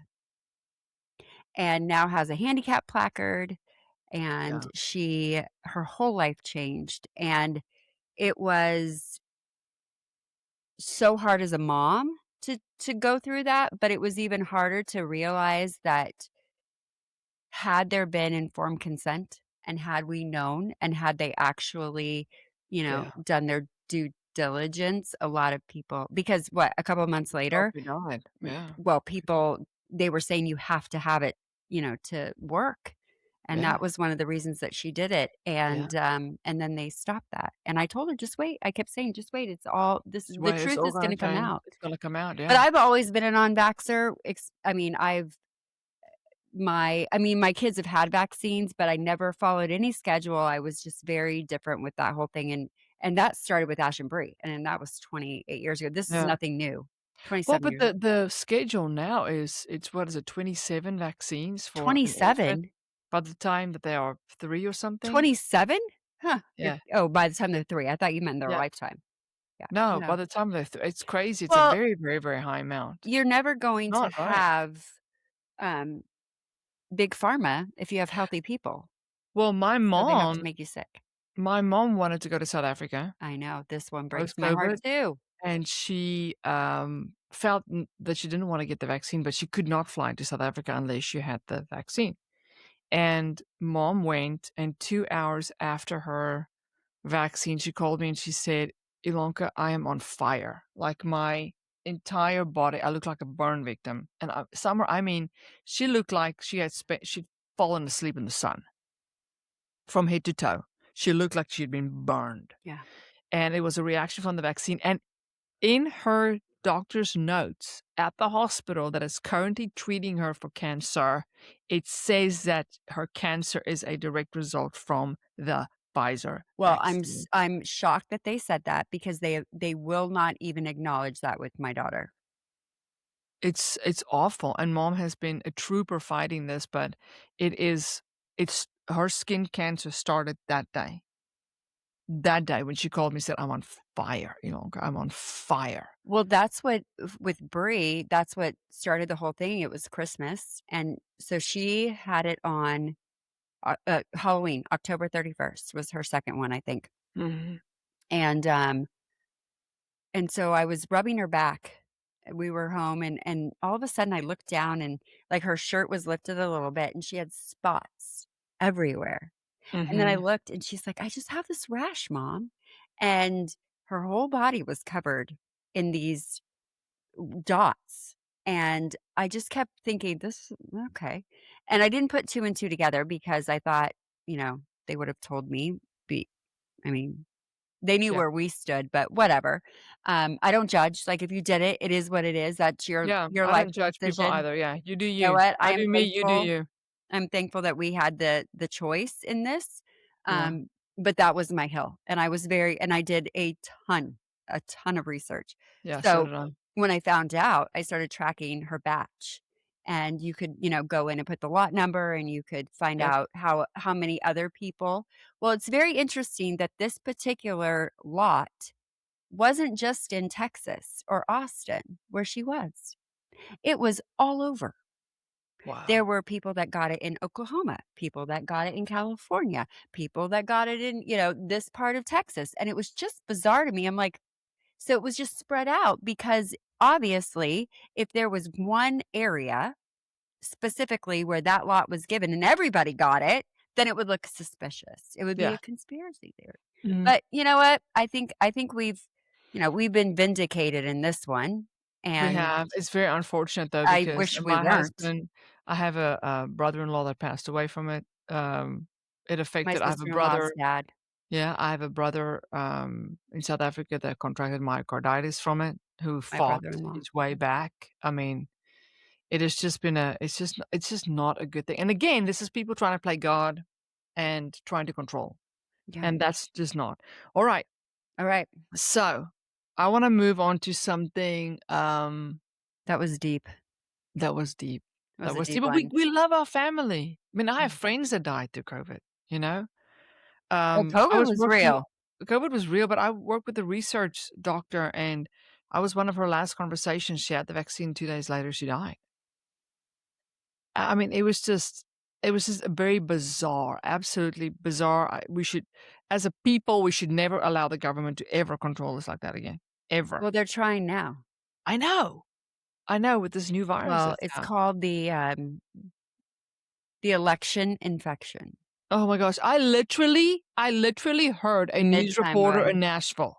and now has a handicap placard, Yeah. and her whole life changed, and it was so hard as a mom to go through that, but it was even harder to realize that had there been informed consent, and had we known, and had they actually, Yeah. done their due diligence, a lot of people because what, a couple of months later, Probably died. Yeah. well, people they were saying you have to have it, to work, and Yeah. that was one of the reasons that she did it, Yeah. and then they stopped that, and I told her, "Just wait." I kept saying, "Just wait, it's all It's the it's truth all is gonna gonna come change. out." It's gonna come out, But yeah. I've always been a non-vaxxer, I mean, my kids have had vaccines, but I never followed any schedule. I was just very different with that whole thing, and that started with Ash and Brie, and then that was 28 years ago. This is Yeah. nothing new. Well, 27 but years. the schedule now is it's what is it, 27 vaccines for an infant 27? by the time that they are 3 or something? 27? Huh, you're Yeah. oh, by the time they're 3, I thought you meant their Yeah. lifetime. Yeah, No, no. by the time they're it's crazy. It's a Well, very, very, very high amount. you're never going to Not right. have, um, big pharma if you have healthy people, Well, so they have to make you sick. my mom wanted to go to South Africa I know, this one breaks my heart post-COVID, too. and she, felt n that she didn't wanna get the vaccine, but she could not fly to South Africa unless she had the vaccine. And mom went, and 2 hours after her vaccine, she called me and she said, "Ilonka, I am on fire. Like, my entire body I look like a burn victim." And Summer, I mean, she looked like she'd fallen asleep in the sun from head to toe. She looked like she'd been burned, Yeah. and it was a reaction from the vaccine, and in her doctor's notes at the hospital that is currently treating her for cancer, it says that her cancer is a direct result from the Pfizer Well, vaccine. I'm shocked that they said that because they will not even acknowledge that with my daughter. It's awful, and mom has been a trooper fighting this, but it is it's her skin cancer started that day. That day when she called me and said, "I'm on fire, Ilonka, I'm on fire." Well, that's what with Brie, that's what started the whole thing. It was Christmas, and so she had it on, Halloween, October 31st was her second one, I think, Mhm. and, so I was rubbing her back. We were home, and all of a sudden, I looked down, and, like, her shirt was lifted a little bit, and she had spots everywhere, and then I Mhm. looked, and she's like, "I just have this rash, mom," and her whole body was covered in these dots, and I just kept thinking, "This okay," and I didn't put 2 and 2 together because I thought, they would have told me, be I mean, they knew Yeah. where we stood, but whatever. I don't judge, like, if you did it, it is what it is, that's Yeah, your I life don't judge people decision. either, yeah, you do You know you. what? I do me, you do you. I'm thankful that we had the choice in this, Yeah. but that was my hill, and I did a ton of research. Yeah, so So, did I. when I found out, I started tracking her batch, and you could, go in and put the lot number, and you could find Yep. out how many other people well, it's very interesting that this particular lot wasn't just in Texas or Austin, where she was. It was all over. There Wow. were people that got it in Oklahoma, people that got it in California, people that got it in, this part of Texas, and it was just bizarre to me. I'm like, so it was just spread out because obviously, if there was one area specifically where that lot was given and everybody got it, then it would look suspicious. It would be Yeah. a conspiracy theory. Mhm. But you know what? I think we've been vindicated in this one, We and have. It's very unfortunate though I because wish we my weren't. husband I have a brother-in-law that passed away from it. It My affected I have a sister-in-law's brother dad, yeah, I have a brother, in South Africa that contracted myocarditis from it, who my fought brother-in-law. his way back. I mean, it has just been a it's just not a good thing. And again, this is people trying to play God and trying to control, Yeah. and that's just not. Alright, Alright. so I wanna move on to something, That was deep. that was deep. That was That a was deep deep, but we one. we love our family. I mean, I have Mm. friends that died through COVID, you know? Well, I COVID was was working real. COVID was real, but I worked with a research doctor, and I was one of her last conversations. She had the vaccine, 2 days later, she died. I mean, it was just very bizarre, absolutely bizarre. We should as a people, we should never allow the government to ever control us like that again, ever. Well, they're trying now. I I know, with this new virus Well, that's it's out. called the election infection, Oh my gosh, I literally heard the a news midtime reporter virus. in Nashville,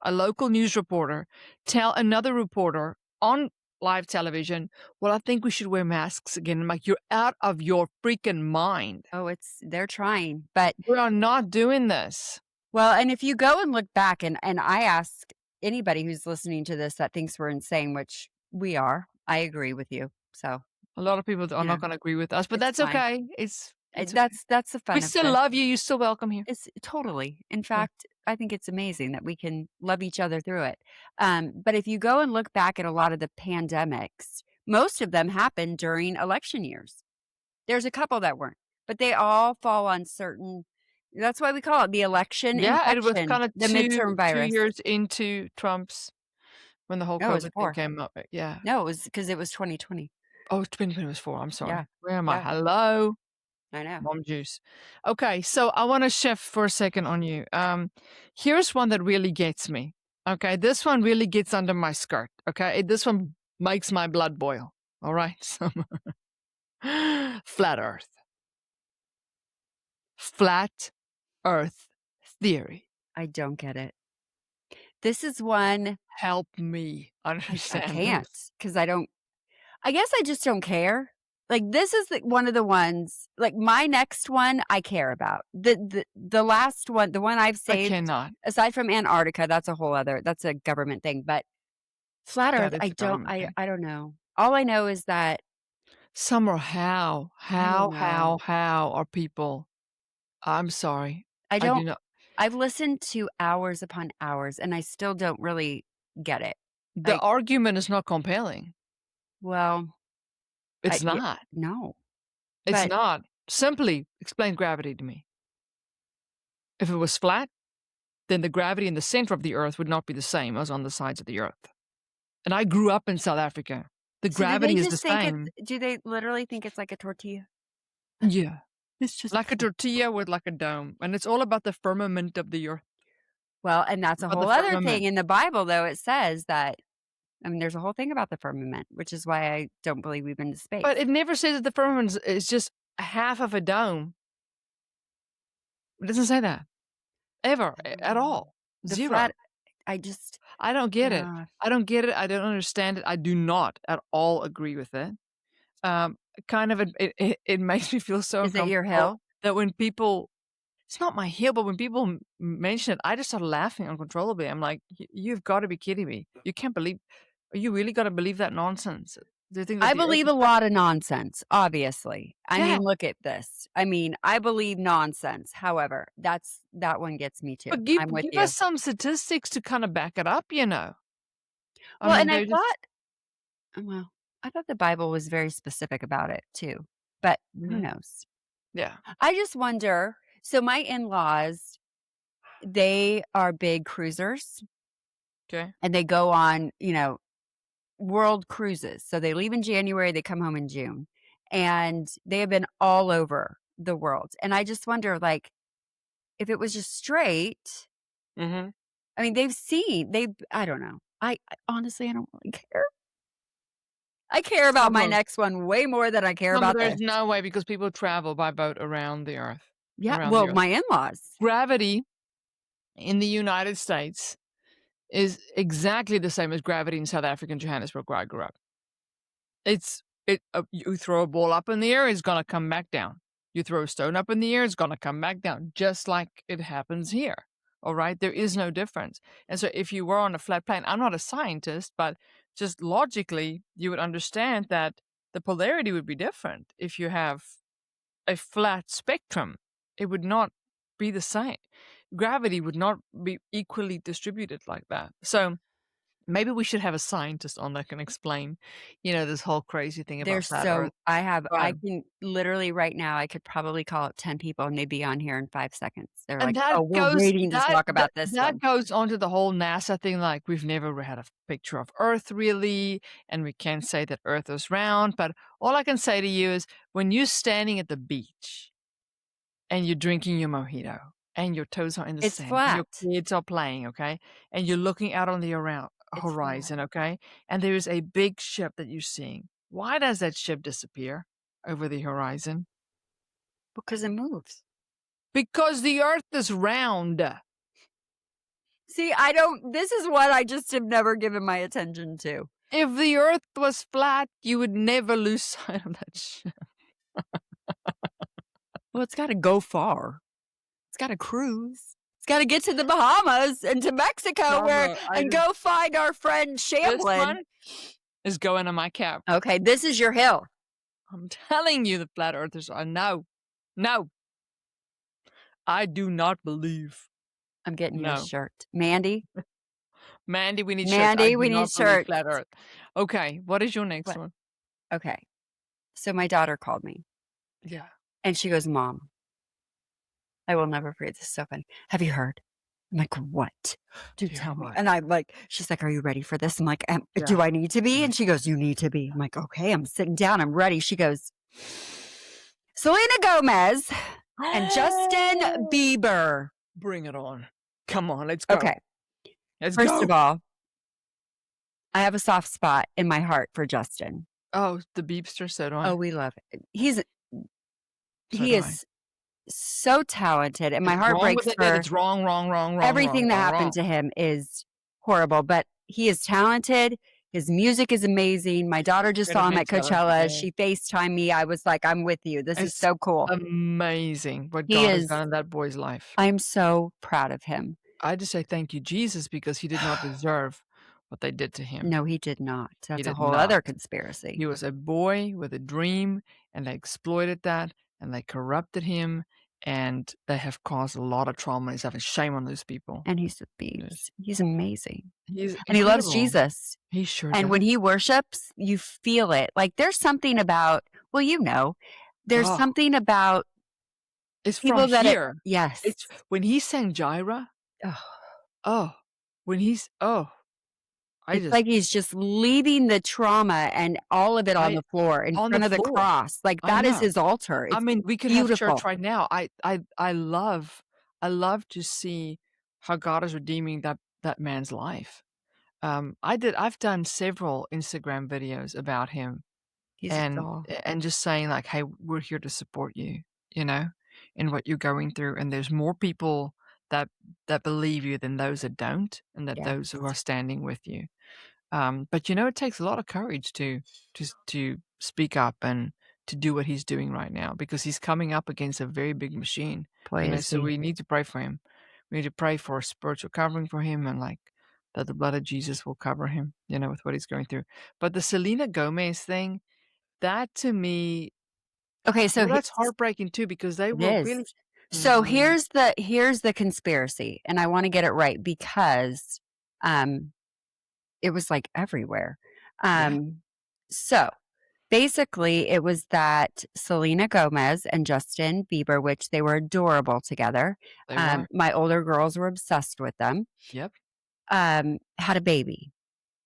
a local news reporter, tell another reporter on live television, "Well, I think we should wear masks again." I'm like, "You're out of your freaking mind. Oh, they're trying, but We are not doing this." well, and if you go and look back and I ask anybody who's listening to this that thinks we're insane, which we are, I agree with you. So, A lot of people are you know, not gonna agree with us, but it's that's fine. okay. It's okay. That's the We fun of still this. love you. You're still welcome here. It's totally. In Yeah. fact, I think it's amazing that we can love each other through it. But if you go and look back at a lot of the pandemics, most of them happened during election years. There's a couple that weren't, but they all fall on certain that's why we call it the election Yeah, it was infection, kinda the midterm 2 virus. years into Trump's when the whole No, it was COVID thing 4. came up, yeah. No, it was because it was 2020. Oh, 2020 was 4, I'm Yeah, sorry. Where am I? yeah, Hello? I know. Mom juice. Okay, so I wanna shift for a second on you. Here's one that really gets me, okay? This one really gets under my skirt, okay? This one makes my blood boil, alright? So flat Earth. Flat Earth theory. I don't get it. This is one Help me I understand can't this. because I guess I just don't care. Like, this is one of the ones like, my next one, I care about. The last one, the one I've I saved, cannot. aside from Antarctica, that's a government thing, but flat Earth, That is a government thing. I don't know. All I know is that Summer, I don't know. how are people I'm sorry. I I do don't not I've listened to hours upon hours, and I still don't really get it. the Like, argument is not compelling. well, It's yeah, not. no, It's but not. Simply explain gravity to me. If it was flat, then the gravity in the center of the Earth would not be the same as on the sides of the Earth. And I grew up in South Africa. The so do they gravity is the just think same. do they literally think it's like a tortilla? Yeah. It's just Like a tortilla with like a dome. And it's all about the firmament of the Earth. well, and that's a About the whole other thing. firmament. In the Bible, though, it says that I mean, there's a whole thing about the firmament, which is why I don't believe we've been to But space. it never says that the firmament is just half of a dome. It doesn't say that. Ever. At Mm. all. The 0. flat I just I don't get it. uh, I don't get it. I don't understand it. I do not at all agree with it. Um, kind of it makes me feel so is it your uncomfortable hill? that when people it's not my heel, but when people mention it, I just start laughing uncontrollably. I'm like, You've got to be kidding me. You can't believe you really got to believe that nonsense? Do you think that I the Earth believe is a flat?" lot of nonsense, obviously. I Yeah, mean, look at this. I mean, I believe nonsense. However, that one gets me too. but give I'm with give you. us some statistics to kind of back it up. I Well, mean, and they're just I thought the Bible was very specific about it too, but who mhm, knows? yeah. I just wonder so my in-laws, they are big cruisers Okay. and they go on, world cruises. So they leave in January, they come home in June. and they have been all over the world, and I just wonder, like, if it was just straight, Mhm. I mean, they've I don't know. I honestly, I don't really care. I care about Some my of next one way more than I care some of about there's this. no way because people travel by boat Yeah, around the well, earth. my in-laws. Gravity in the United States is exactly the same as gravity in South Africa and Johannesburg, where I grew up. You throw a ball up in the air, it's gonna come back down. You throw a stone up in the air, it's gonna come back down, just like it happens here. All right? There is no difference. And so if you were on a flat plane, I'm not a scientist, but just logically, you would understand that the polarity would be different if you have a flat spectrum. It would not be the same. Gravity would not be equally distributed like that. So maybe we should have a scientist on that can explain, this whole crazy thing about There's flat Earth. so But I can literally right now, I could probably call up 10 people and they'd be on here in 5 seconds. They're and like, "Oh, we're waiting to talk about this that one." goes on to the whole NASA thing, like, we've never had a picture of Earth really, and we can't say that Earth is round, but all I can say to you is when you're standing at the beach and you're drinking your mojito, and your toes are in the It's sand, and your flat. kids are playing, okay, and you're looking out on the around It's flat horizon, okay, and there is a big ship that you're seeing. Why does that ship disappear over the horizon? because it moves. Because the Earth is round. See, I don't this is what I just have never given my attention to. If the Earth was flat, you would never lose sight of that ship. Well, it's gotta go far. It's gotta cruise. It's gotta get to the Bahamas and to Mexico where Summer, and go find our friend this Shamblin. one is going on my cap. Okay, this is your hill. I'm telling you the flat earthers are no. No. I do not believe. I'm getting you a No. shirt. Mandy, we need shirts. I Mandy, do we need not believe shirts. flat earth. Okay, what is your next What? one? Okay. So my daughter called me Yeah. and she goes, "Mom, I will never forget this is so funny. Have you heard?" I'm like, "What?" "Do Yeah, tell me." what? And I'm like, she's like, "Are you ready for this?" I'm like, Yeah. "Do I need to be?" And she goes, "You need to be." I'm like, "Okay, I'm sitting down. I'm ready." She goes, "Selena Gomez and Justin Bieber." Bring it on. Come on, let's go. Okay. Let's First of go. all, I have a soft spot in my heart for Justin. Oh, the beepster, so do Oh, I. we love it. So He do I. is so talented, and my It's heart wrong with breaks it, then for it's wrong, wrong, wrong, wrong, wrong, everything that wrong, happened wrong. to him is horrible, but he is talented. His music is amazing. My daughter just We're gonna saw him be at jealous, Coachella. yeah. She FaceTimed me. I was like, "I'm with you. This is It's so cool." amazing what He God has is done in that boy's life. I'm so proud of him. I just say thank you, Jesus, because he did not deserve what they did to him. No, he did not. He That's a did whole not. other conspiracy. He was a boy with a dream, and they exploited that, and they corrupted him, and they have caused a lot of trauma and stuff, and shame on those people. And he's a Yes. beast. He's amazing. He's And he loves incredible. Jesus. He sure And does. when he worships, you feel it. Like, there's something about well, there's Oh, something about it's from people that it here. yes. It's when he sang Jireh, Oh, oh, I it's just like he's just leaving the trauma and all of it on I the floor in on the front of the floor. cross. Like, I that is know. his altar. I It's mean, we could have church beautiful. right now. I love to see how God is redeeming that man's life. I've done several Instagram videos about him He's a and doll. just saying like, "Hey, we're here to support you," you know, in what you're going through, and there's more people that believe you than those that don't, and that Yes. those who are standing with you. But it takes a lot of courage to speak up and to do what he's doing right now because he's coming up against a very big machine. Boy, is So he. we need to pray for him. We need to pray for a spiritual covering for him and like that the blood of Jesus will cover him, with what he's going through. But the Selena Gomez thing, that to me, Okay, so well, that's heartbreaking too because they it were is. really. So Mhm. here's the conspiracy, and I wanna get it right because, um, it was, like, everywhere. Yeah, So, basically, it was that Selena Gomez and Justin Bieber, which they were adorable together, they were. my older girls were obsessed with them, Yep. had a baby,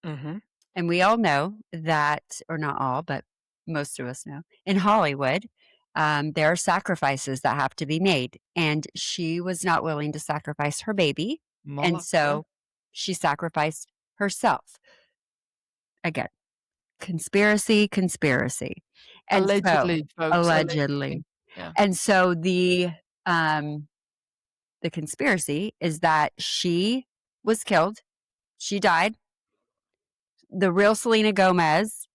Mhm. and we all know that or not all, but most of us know, in Hollywood, there are sacrifices that have to be made, and she was not willing to sacrifice her baby, and Moloch, yeah. so she sacrificed herself. Again, conspiracy, conspiracy. And so Allegedly, folks, allegedly. allegedly. Yeah. And so the conspiracy is that she was killed, she died. The real Selena Gomez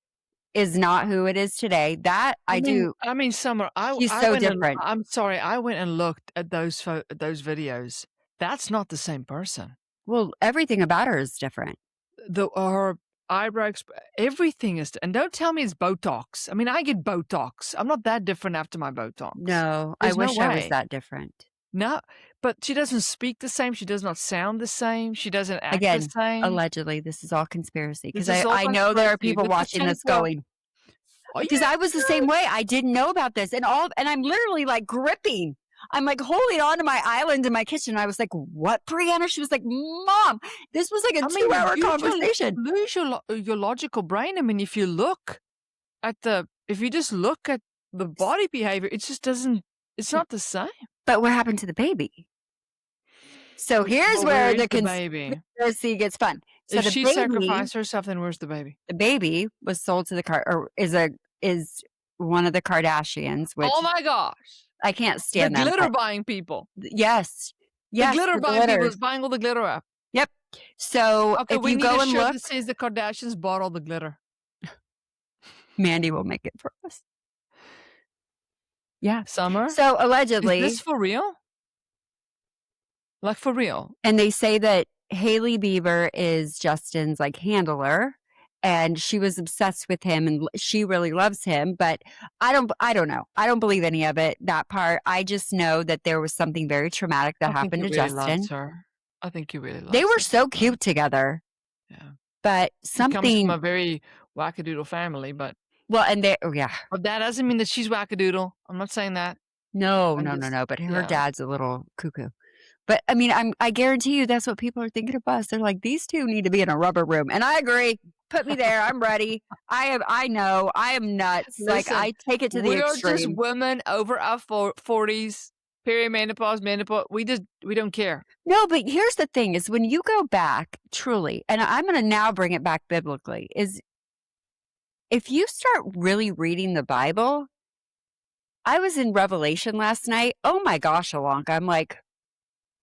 is not who it is today. That I I mean do I mean, Summer, she's I so went and different. I'm sorry, I went and looked at those videos. That's not the same person. Well, everything about her is different. The her eyebrow exp everything is and don't tell me it's Botox. I mean, I get Botox. I'm not that different after my Botox. No, I There's no wish I was way. that different. No, but she doesn't speak the same, she does not sound the same, she doesn't act the Again, same. allegedly, this is all conspiracy This because is all I know there are conspiracy people with the watching this tinfoil. going, Are because you I was the same way. I didn't know about this and I'm literally, like, gripping. I'm, like, holding on to my island in my kitchen. I was like, "What, Brianna?" She was like, "Mom, this was like a I mean, 2-hour you just conversation." lose your logical brain. I mean, if you look at if you just look at the body behavior, it just doesn't it's not the same. But what happened to the baby? So here's Well, where where is the the baby? conspiracy gets fun. So If she sacrificed herself, then where's the baby? the baby was sold to the car or is one of the Kardashians, Oh which my gosh. I can't The stand them, glitter but buying people. yes. The Yes, glitter the buying people glitter. is buying all the glitter up. Yep. So Okay, if we you need go a and shirt look, that says the Kardashians bought all the glitter. Mandy will make it for us. Yeah. Summer, So is this allegedly, for real? Like, for real? and they say that Hailey Bieber is Justin's, like, handler, and she was obsessed with him, and she really loves him, but I don't know. I don't believe any of it, that part. I just know that there was something very traumatic that I think happened he to really loves Justin. her. I think he really They loves were her. so Yeah, cute together, yeah. but He comes from something a very wackadoodle family, well, and they oh, yeah. but that doesn't mean that she's wackadoodle. I'm not saying that. No, I'm no, no, just no, but her yeah. dad's a little cuckoo. But, I mean, I guarantee you that's what people are thinking of us. They're like, "These 2 need to be in a rubber room," and I agree. Put me there, I'm ready. I know, I am nuts. Like, Listen, I take it to the we are just extreme. women over our 40s, perimenopause, menopause. We don't care. No, but here's the thing is when you go back, truly, and I'm gonna now bring it back biblically, is if you start really reading the Bible I was in Revelation last night. Oh my gosh, Ilonka, I'm like,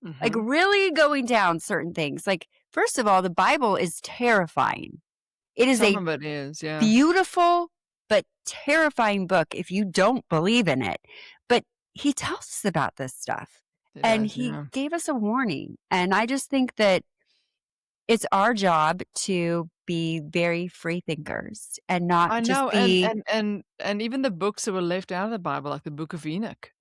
Mhm. really going down certain things. Like, first of all, the Bible is terrifying. It is Some a of it is, yeah. beautiful but terrifying book if you don't believe in it. But he tells us about this stuff, It and does, he yeah. gave us a warning, and I just think that it's our job to be very free thinkers and not I just know, be and even the books that were left out of the Bible, like the Book of Enoch,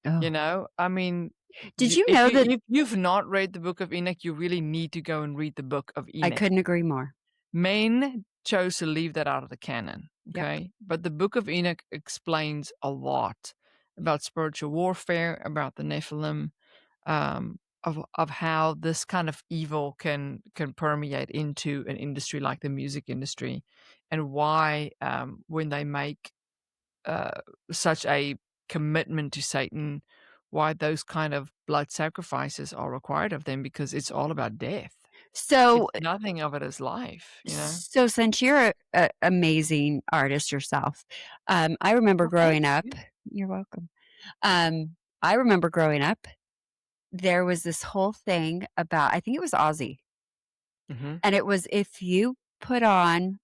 you Oh. know? I mean, Did you know that if you've not read the Book of Enoch, you really need to go and read the Book of I Enoch. couldn't agree more. Maine chose to leave that out of the canon, Yep. okay? But the Book of Enoch explains a lot about spiritual warfare, about the Nephilim, of how this kind of evil can permeate into an industry like the music industry, and why, when they make, uh, such a commitment to Satan, why those kind of blood sacrifices are required of them, because it's all about death. So It's nothing of it is life, you know? So since you're a amazing artist yourself, I remember Well, thank growing up you. you're welcome. I remember growing up, there was this whole thing about I think it was Ozzy, Mhm. and it was if you put on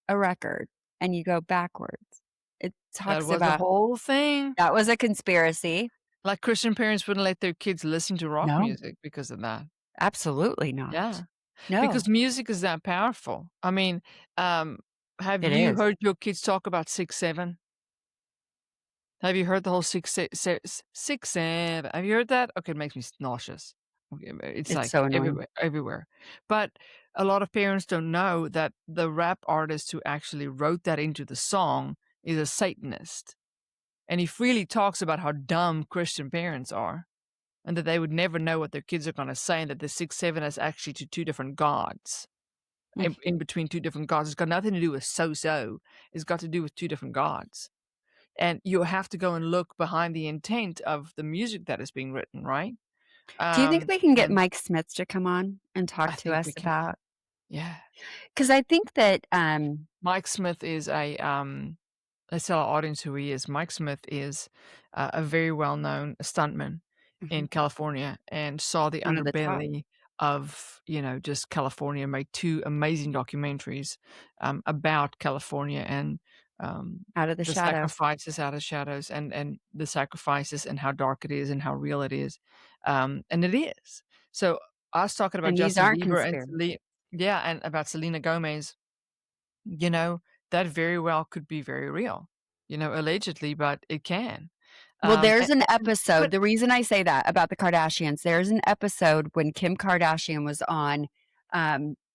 a record and you go backwards, it That talks was a about whole thing. that was a conspiracy. Like, Christian parents wouldn't let their kids listen to rock No, music because of that. absolutely not. Yeah, No, because music is that powerful. I mean, um, have it you is. heard your kids talk about 6, 7? Have you heard the whole 6, 7? Have you heard that? Okay, it makes me nauseous. Okay, it's It's like so annoying. everywhere, everywhere. But a lot of parents don't know that the rap artist who actually wrote that into the song is a Satanist, and he freely talks about how dumb Christian parents are, and that they would never know what their kids are gonna say, and that the 6, 7 is actually to 2 different gods. Mm. in between 2 different gods. It's got nothing to do with so-so. It's got to do with 2 different gods. And you have to go and look behind the intent of the music that is being written, right? Do you think we can get And Mike Smith to come on and talk I to think us we can. about? Yeah. Because I think that, Mike Smith is let's tell our audience who he is. Mike Smith is a very well-known stuntman mhm, in California and saw the one of the top, underbelly of, just California, make 2 amazing documentaries, about California and, out of the the shadow, sacrifices out of shadows and the sacrifices and how dark it is and how real it is, and it is. So, I was talking about and these Justin aren't Bieber and conspiracy. yeah, and about Selena Gomez, you know, that very well could be very real, allegedly, but it can. Well, Um, there's and an and but episode the reason I say that about the Kardashians, there's an episode when Kim Kardashian was on,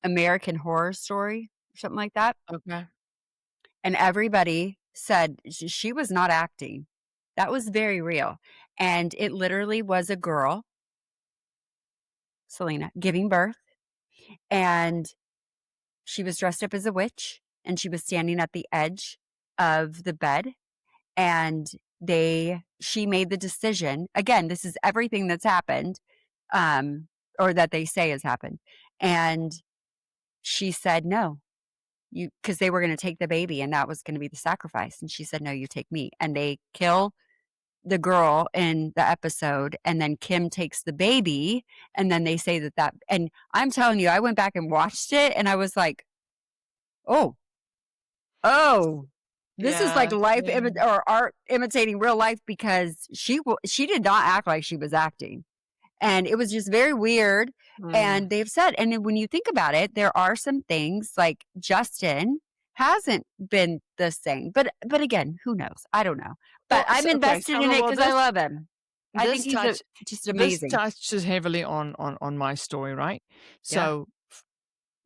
American Horror Story, or something like that, okay. and everybody said she was not acting. That was very real, and it literally was a girl, Selena, giving birth, and she was dressed up as a witch, and she was standing at the edge of the bed, and she made the decision again, this is everything that's happened, um, or that they say has happened, and she said, "No, you," because they were gonna take the baby, and that was gonna be the sacrifice, and she said, "No, you take me," and they kill the girl in the episode, and then Kim takes the baby, and then they say and I'm telling you, I went back and watched it, and I was like, "Oh, oh, this is like Yeah, life yeah. or art imitating real life," because she did not act like she was acting. And it was just very weird, Mm. and they've said and then when you think about it, there are some things like Justin hasn't been the same, but again, who knows? I don't know. But Well, I'm okay, invested in so it well, because I love him. I think this he's touch just this amazing. touches heavily on my story, right? Yeah. So,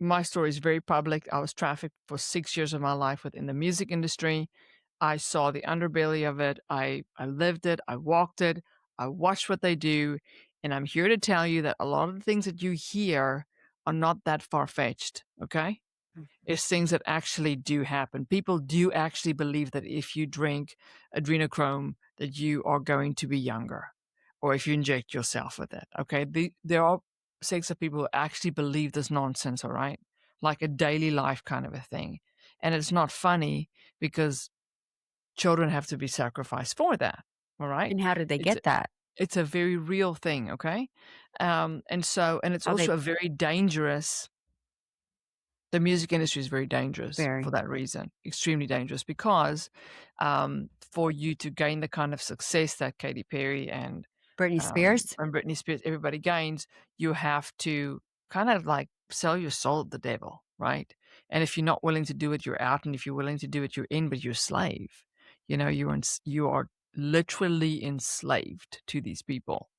my story is very public. I was trafficked for 6 years of my life within the music industry. I saw the underbelly of it. I lived it. I walked it. I watched what they do, and I'm here to tell you that a lot of the things that you hear are not that far-fetched, okay? It's things that actually do happen. People do actually believe that if you drink adrenochrome, that you are going to be younger, or if you inject yourself with it. Okay, there are sects of people who actually believe this nonsense. All right, like a daily life kind of a thing, and it's not funny because children have to be sacrificed for that. All right, And how did they it's get that? it's a very real thing. Okay, and it's How they also a very dangerous the music industry is very dangerous for bury that reason, extremely dangerous because, for you to gain the kind of success that Katy Perry Britney Spears? and Britney Spears, everybody gains, you have to kind of like sell your soul to the devil, right? And if you're not willing to do it, you're out, and if you're willing to do it, you're in, but you're a slave. You are literally enslaved to these people.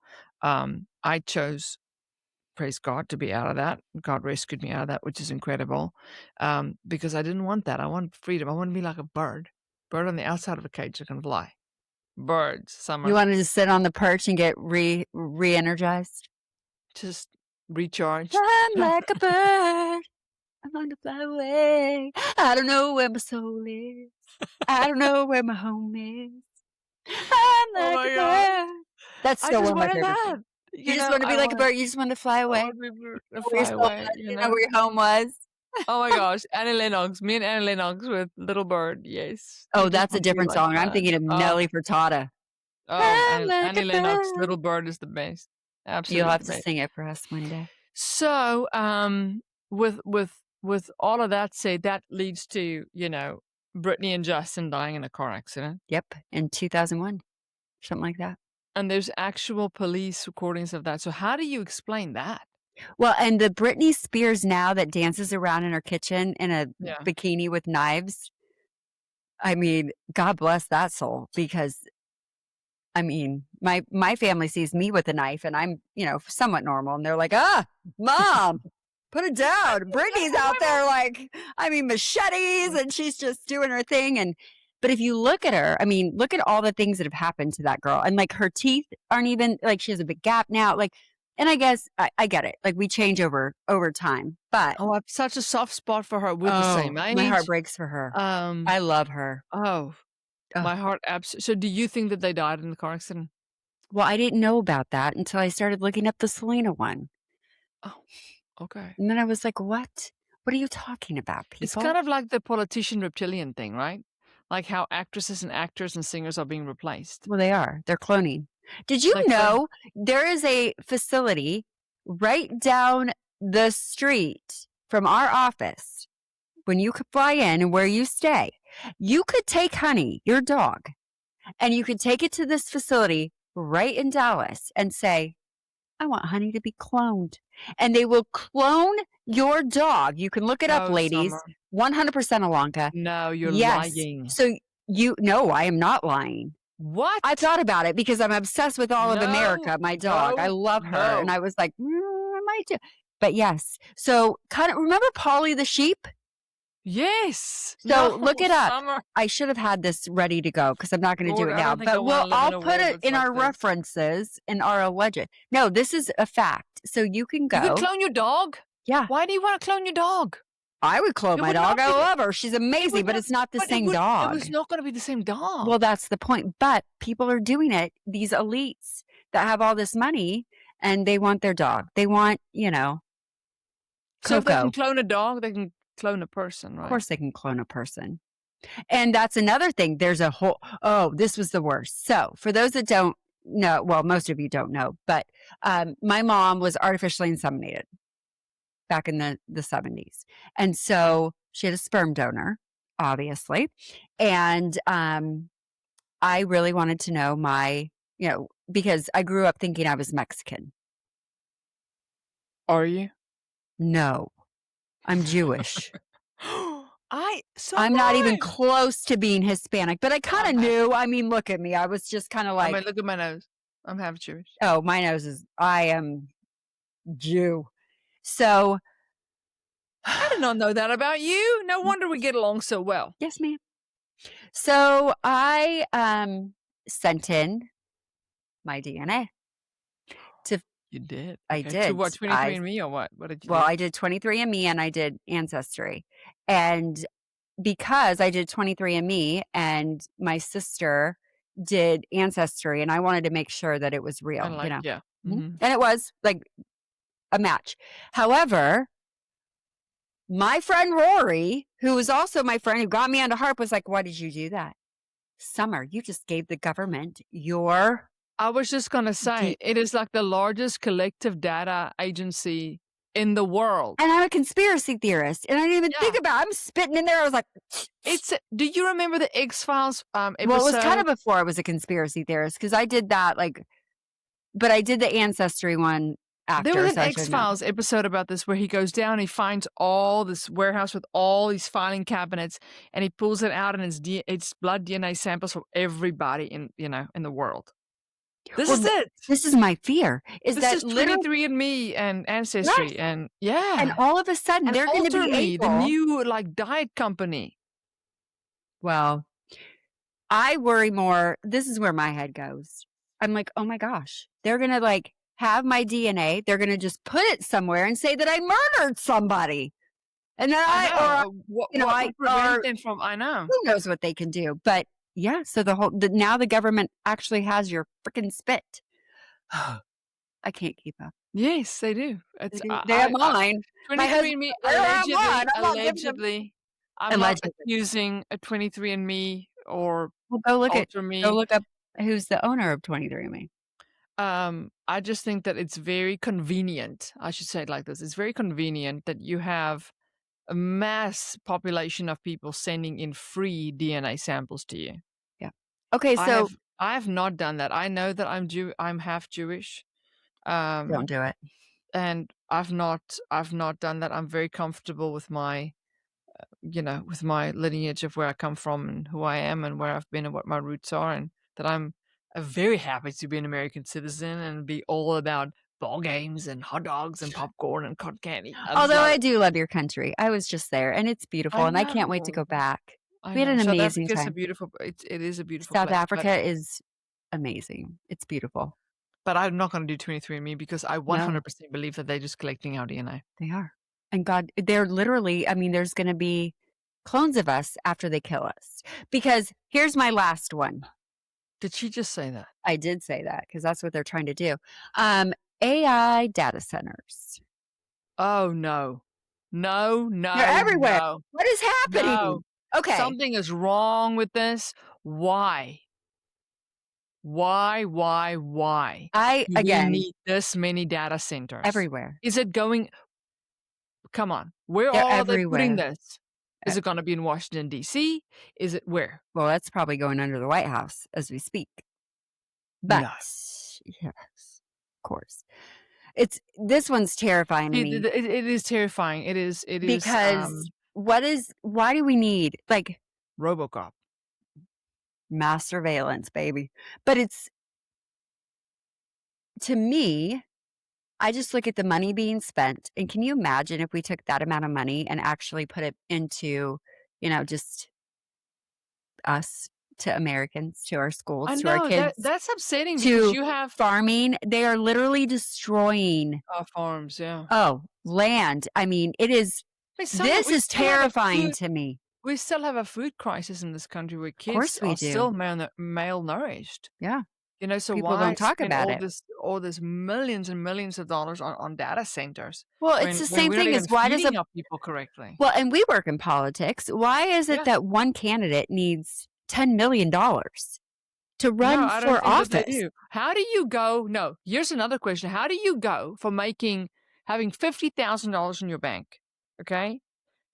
I chose praise God to be out of that. God rescued me out of that, which is incredible, because I didn't want that. I want freedom. I want to be like a bird, bird on the outside of a cage that can fly. Birds, You summer, wanted to sit on the perch and get re-energized? just recharged. I'm like a bird. I'm going to fly away. I don't know where my soul is. I don't know where my home is. I'm Oh like a my god! bird. That's I still just one of my wanted favorite that. songs. You just want to be like a bird. You just want to fly I away. want to be bird You to know where your fly soul away. was. You know where your home was. Oh my gosh, Annie Lennox, me and Annie Lennox with Little Bird. Yes, I Oh, just that's a want to be different like song. I'm that. thinking of Nelly Furtado. Oh, I'm like a Annie Lennox, bird. Little Bird is the best. You'll Absolutely have the to best. sing it for us one day. So, with all of that said, that leads to, Brittany and Justin dying in a car accident. Yep, in 2001, something like that. And there's actual police recordings of that. So how do you explain that? Well, and the Britney Spears now that dances around in her kitchen in a Yeah. bikini with knives, I mean, God bless that soul because I mean, my family sees me with a knife and I'm, somewhat normal and they're like, "Ah, mom, put it down." Brittany's out there like, I mean, machetes and she's just doing her thing but if you look at her, I mean, look at all the things that have happened to that girl and like her teeth aren't even like she has a big gap now. Like And I guess I get it. Like, we change over time, but Oh, I have such a soft spot for her. We're the oh, same my heart age. breaks for her. Um, I love her. oh, Ugh. my heart so do you think that they died in the car accident? Well, I didn't know about that until I started looking up the Selena one, Oh, okay. and then I was like, "What? What are you talking about, It's people?" kind of like the politician reptilian thing, right? Like how actresses and actors and singers are being replaced. Well, they are. They're cloning. Did you Like, know there is a facility right down the street from our office when you could fly in and where you stay? You could take Honey, your dog, and you could take it to this facility right in Dallas and say, I want Honey to be cloned. And they will clone your dog. You can look it up, no, ladies. Summer. 100% Ilonka. No, you're Yes. lying. So no, I am not lying. I What? thought about it because I'm obsessed with All of No, America, my dog. I no, love her. And no. I was like, I might do. But yes. So kind of remember Polly the sheep? Yes. No, So look it up. Summer. I should have had this ready to go because I'm not going to do Lord, it I now. don't think I But wanna live in I'll a put world it that's in like our this. references in our alleged. No, this is a fact. So you can You could go. clone your dog? Yeah, Why do you wanna clone your dog? I would clone It my would dog. not I be the love her. She's it amazing, would but not it's not the but same it dog. was not gonna be the same dog. Well, that's the point. But people are doing it. These elites that have all this money and they want their dog. They want, So if they can Coco. clone a dog, they can clone a person, Of right? course they can clone a person. And that's another thing. There's a whole this was the worst. So, for those that don't know, well, most of you don't know, but my mom was artificially inseminated back in the 70s. And Okay. so she had a sperm donor, obviously. And I really wanted to know because I grew up thinking I was Mexican. Are you? No, I'm Jewish. So am I'm not even I. close to being Hispanic, but I kind I'm of half. knew. I mean, look at me. I was just kind of I mean, like, look at my nose. I'm half Jewish. oh, my nose is, I am Jew. So, I did not know that about you. No wonder we get along so well. yes, ma'am. So I sent in my DNA to, You did? I Okay. To did. what, 23andMe or what? What did you Well, do? I did 23andMe and I did Ancestry. And because I did 23andMe and my sister did Ancestry, and I wanted to make sure that it was real, Kinda like, yeah. Mhm. Mhm. And it was like a match. However, my friend Rory, who was also my friend who got me onto HARP, was like, why did you do that? Summer, you just gave the government your I was just gonna say, D it is like the largest collective data agency in the world. and I'm a conspiracy theorist, and I didn't even think Yeah. about it. I'm spitting in there. I was like, Do you remember the X-Files, well, it was kind episode? of before I was a conspiracy theorist because I did that but I did the Ancestry one There was after, an so I should know. X-Files episode about this where he goes down, he finds all this warehouse with all these filing cabinets, and he pulls it out, and it's blood DNA samples from everybody in the world. This Well, is it. this is my fear, is This that is literally 23andMe and yes, Ancestry and and yeah, all of a sudden and they're gonna Alter be Me, the able new, like, diet company. well, I worry more this is where my head goes. I'm like, "Oh my gosh, they're gonna, have my DNA, they're gonna just put it somewhere and say that I murdered somebody." And then I know, I what would prevent or them from I know. who knows what they can do, but yeah, so now the government actually has your fricking spit. I can't keep up. Yes, they do. They It's do. They have mine. My husband 23andMe I don't have one. I'm not giving them allegedly, I'm not allegedly. accusing a 23andMe or Well, Alter go Me. look up who's the owner of 23andMe. I just think that it's very convenient. I should say it like this. It's very convenient that you have a mass population of people sending in free DNA samples to you. Yeah. Okay, so I have not done that. I know that I'm half Jewish. don't Um, do it. and I've not done that. I'm very comfortable with with my lineage of where I come from and who I am and where I've been and what my roots are, and that I'm very happy to be an American citizen and be all about ball games and hot dogs and popcorn and cotton candy. I just Although love I it. do love your country. I was just there, and it's I beautiful, and I can't wait to know. go back. I We had know. an South amazing Africa is time. it is a beautiful South place, but Africa is amazing. It's beautiful. But I'm not gonna do 23andMe because I No, 100% believe that they're just collecting our DNA. they are. And God, they're literally I mean, there's gonna be clones of us after they kill us. Because here's my last one. Did she just say that? I did say that because that's what they're trying to do. Um, AI data centers. Oh, no. No, They're no, everywhere. no, What is no. happening? Okay. Something is wrong with this. Why? Why I do we again, need this many data centers? everywhere. Is it going come on, where They're all are they putting everywhere. this? Uh, Is it gonna be in Washington, DC? Is it where? well, that's probably going under the White House as we speak. But No. yes, of course. It's this one's terrifying to See, me it is terrifying. It is, because why do we need, like, RoboCop. mass surveillance, baby? But it's to me, I just look at the money being spent, and can you imagine if we took that amount of money and actually put it into, just us, to Americans, to our I schools, to our know, kids, that's upsetting because to you have farming? They are literally destroying, farms, yeah. land. I mean, it is this We is still have a terrifying food to me. we still have a food crisis in this country where Of kids course we are do. still malnourished. Yeah, So people don't why talk spend about it. all this millions and millions of dollars on data centers Well, it's when the same we're not thing as even why does a feeding our people correctly? well, and we work in politics. Why is it Yeah. that one candidate needs $10 million to No, run I don't for think that they office? do. How do you go no, here's another question. How do you go from having $50,000 in your bank, okay,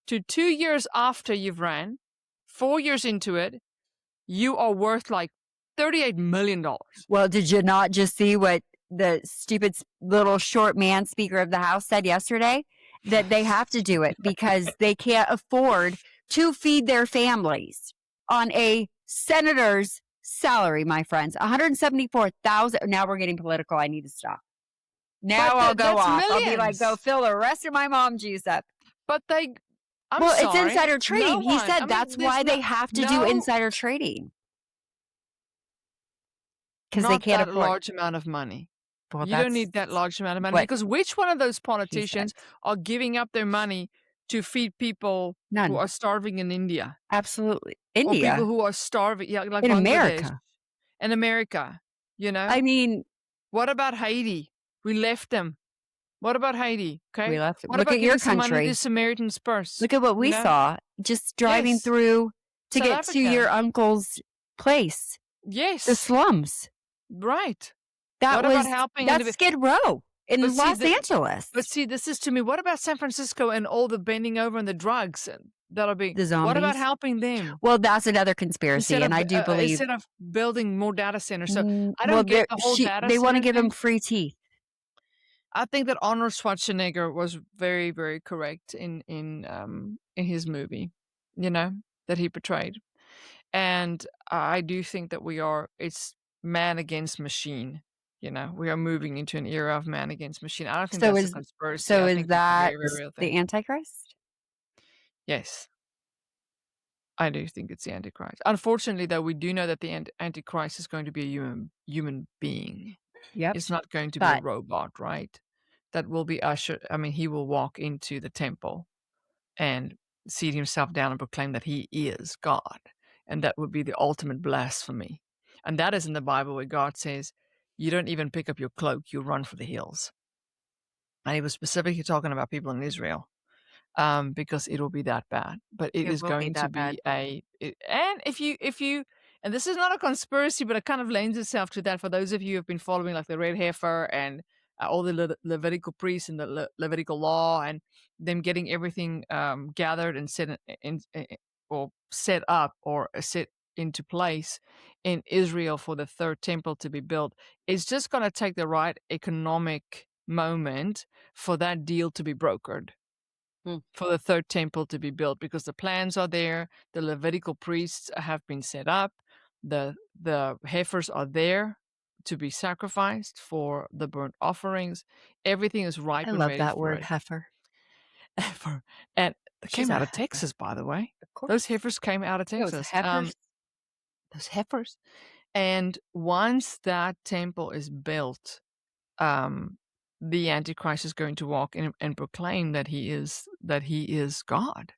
to 2 years after you've ran, 4 years into it, you are worth like $38 million. Well, did you not just see what the stupid little short man Speaker of the House said yesterday? That they have to do it because they can't afford to feed their families on a senator's salary, my friends. 174,000. Now we're getting political. I need to stop. Now But I'll go that's off. I'll be like, go millions. fill the rest of my mom juice up. But I'm Well, it's sorry, insider no trading. He one I said mean, that's there's why they have to do no insider trading because they not can't that afford. large amount of money. Well, You don't that's need that large amount of money what because which one of those he said. politicians are giving up their money to feed people who None. are starving in India Absolutely. or people India, who are starving, yeah, like in Bangladesh America. and America, you I know? mean, What about Haiti? We left them. What about Haiti? we Okay. left What look about at your giving some money to country. Samaritan's Purse? Look at what You we know? saw just driving Yes. through to South get to your Africa. uncle's place, the Yes. slums. Right. What about helping That's Skid Row but in see Los the Angeles. but see, this is to me, what about San Francisco and all the bending over and the drugs that are being The what about zombies. helping them? Well, that's another conspiracy, and I do believe Instead of building more data centers. So I well, don't get the whole data they wanna center give him thing. free teeth. I think that Arnold Schwarzenegger was very, very correct in his movie, you know, that he portrayed. And I do think that it's man against machine. We are moving into an era of man against machine. I don't think So that's a is conspiracy. so I is think that's a that very, very real the thing. Antichrist? Yes, I do think it's the Antichrist. Unfortunately, though, we do know that the Antichrist is going to be a human being. Yep. It's not going to be a But robot, right? That will be ushered. I mean, he will walk into the temple and seat himself down and proclaim that he is God. And that would be the ultimate blasphemy. And that is in the Bible where God says, you don't even pick up your cloak, you run for the hills. And he was specifically talking about people in Israel, because it will be that bad. But it it is will be going to that bad. be and if you, and this is not a conspiracy, but it kind of lends itself to that for those of you who have been following like the red heifer and all the Levitical priests and the Levitical law and them getting everything gathered and or set up or set into place in Israel for the third temple to be built. It's just going to take the right economic moment for that deal to be brokered, Hmm. for the third temple to be built, because the plans are there, the Levitical priests have been set up, the heifers are there to be sacrificed for the burnt offerings. Everything is I ripe and love ready that for word, it. heifer. And they She's came a out of heifer. Texas, by the way. Of Those course. heifers came out of Those Texas. heifers. Those heifers. And once that temple is built, um, the Antichrist is going to walk in and proclaim that he is God,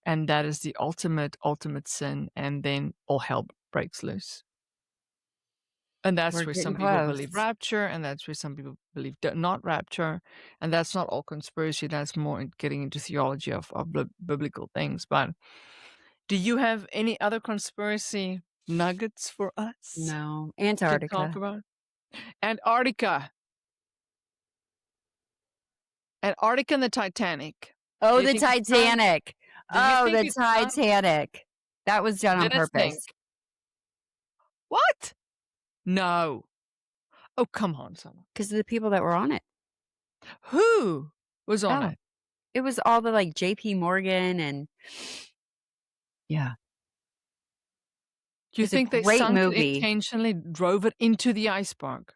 and that is the ultimate sin, and then all hell breaks loose. And that's We're where getting some people believe close. rapture, and that's where some people believe not rapture, and that's not all conspiracy, that's more getting into theology of biblical things. But do you have any other conspiracy nuggets for us No, to talk Antarctica. about? Antarctica. Antarctica and the Titanic. Do Oh, you the think it sunk? Titanic. Do you Oh, think the it sunk? Titanic. That was done on Did it sink? purpose. What? No. Oh, come on, someone. 'Cause of the people that were on it. Who was on Oh, it? it was all the, like, JP Morgan and yeah. Do you It's a think they great sunk it movie. intentionally, drove it into the iceberg?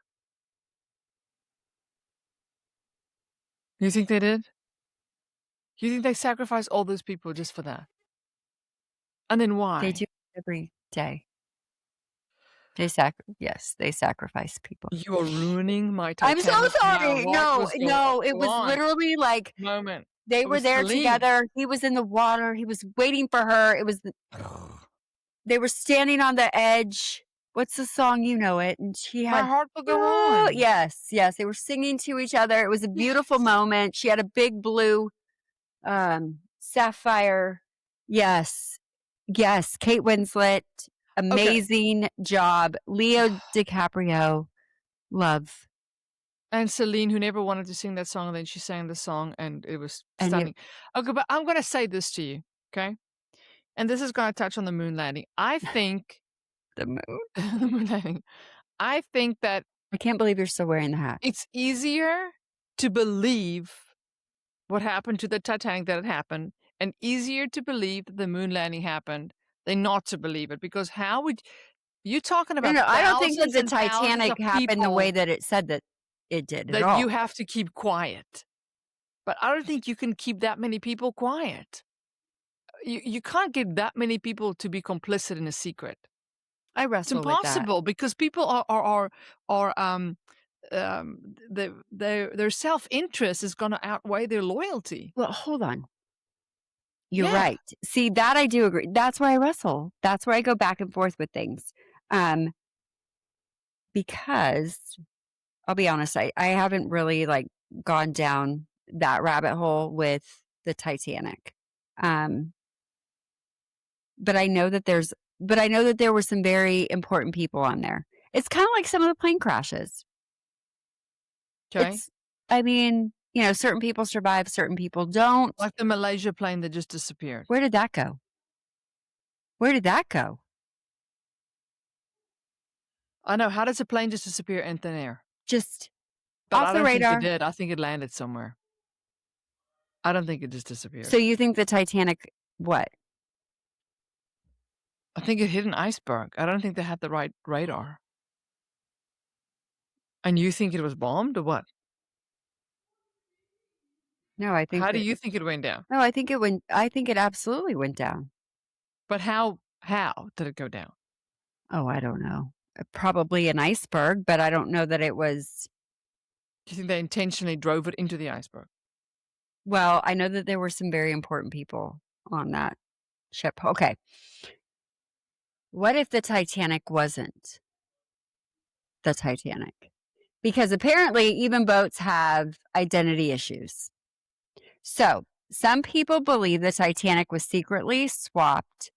You think they did? You think they sacrificed all those people just for that? And then They do why? every day. Yes, they sacrifice people. You are ruining my I'm so Titanic now. sorry. What No, was going no, it was on? literally like Moment. they It were was there Celine. together. He was in the water. He was waiting for her. They were standing on the edge. What's the song? You know it. And she My had, heart will go "Oh," on. yes, yes. They were singing to each other. It was a beautiful Yes. moment. She had a big blue sapphire. Yes. Yes. Kate Winslet. Okay. Amazing job. Leo DiCaprio. Love. And Celine, who never wanted to sing that song, and then she sang the song, and it was And it stunning. Okay, but I'm gonna say this to you, okay? And this is gonna touch on the moon landing. I think the moon. the moon landing. I think that I can't believe you're still wearing the hat. it's easier to believe what happened to the Titanic that it happened, and easier to believe that the moon landing happened than not to believe it. Because how would you talking No, about no, I don't think that thousands the and thousands Titanic of happened the way people that it said that it did at that you all. have to keep quiet. But I don't think you can keep that many people quiet. You can't get that many people to be complicit in a secret. I It's wrestle with that. impossible because people are their self-interest is gonna outweigh their loyalty. Well, hold on. You're Yeah. right. See, that I do agree. That's where I wrestle. That's where I go back and forth with things. Um, because I'll be honest, I haven't really like gone down that rabbit hole with the Titanic. Um, but I know that there were some very important people on there. It's kind of like some of the plane crashes. Okay. I mean, certain people survive, certain people don't. Like the Malaysia plane that just disappeared. Where did that go? Where did that go? I know, how does a plane just disappear in thin air? Just But off I the don't think it radar. did. I think it landed somewhere. I don't think it just So disappeared. you think the Titanic what? I think it hit an iceberg. I don't think they had the right radar. And you think it was bombed or what? No, I think How do that you think it went down? no, I think it absolutely went down. But how did it go down? Oh, I don't know. Probably an iceberg, but I don't know that it was Do you think they intentionally drove it into the iceberg? well, I know that there were some very important people on that ship. Okay. What if the Titanic wasn't the Titanic? Because apparently even boats have identity issues. So, some people believe the Titanic was secretly swapped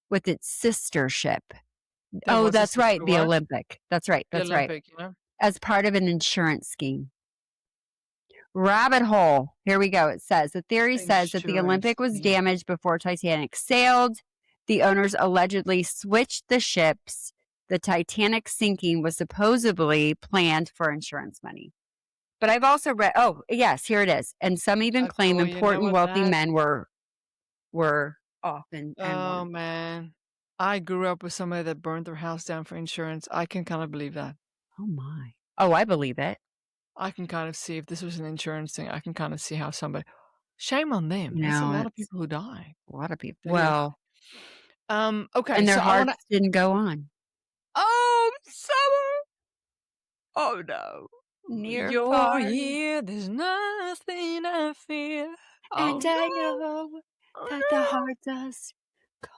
with its sister ship. There Oh, was a that's right, sister the what? Olympic. That's right, The that's right. Olympic, you know? As part of an insurance scheme. Rabbit hole. Here we go. It says the theory says that the Insurance Olympic was scheme. damaged before Titanic sailed. The owners allegedly switched the ships. The Titanic sinking was supposedly planned for insurance money. But I've also read, oh, yes, here it is. And some even claim Boy, you know important what wealthy that men were off and oh, won. man. I grew up with somebody that burned their house down for insurance. I can kinda believe that. Oh my. Oh, I believe it. I can kind of see if this was an insurance thing, I can kinda see how somebody shame on them. That's a lot of It's people who die. a lot of people. That is Well, okay, and so their I wanna hearts didn't go on. oh, summer. Oh, no. near, You're far, here, there's nothing I fear. Oh, and I no. know Oh, that the no. heart does go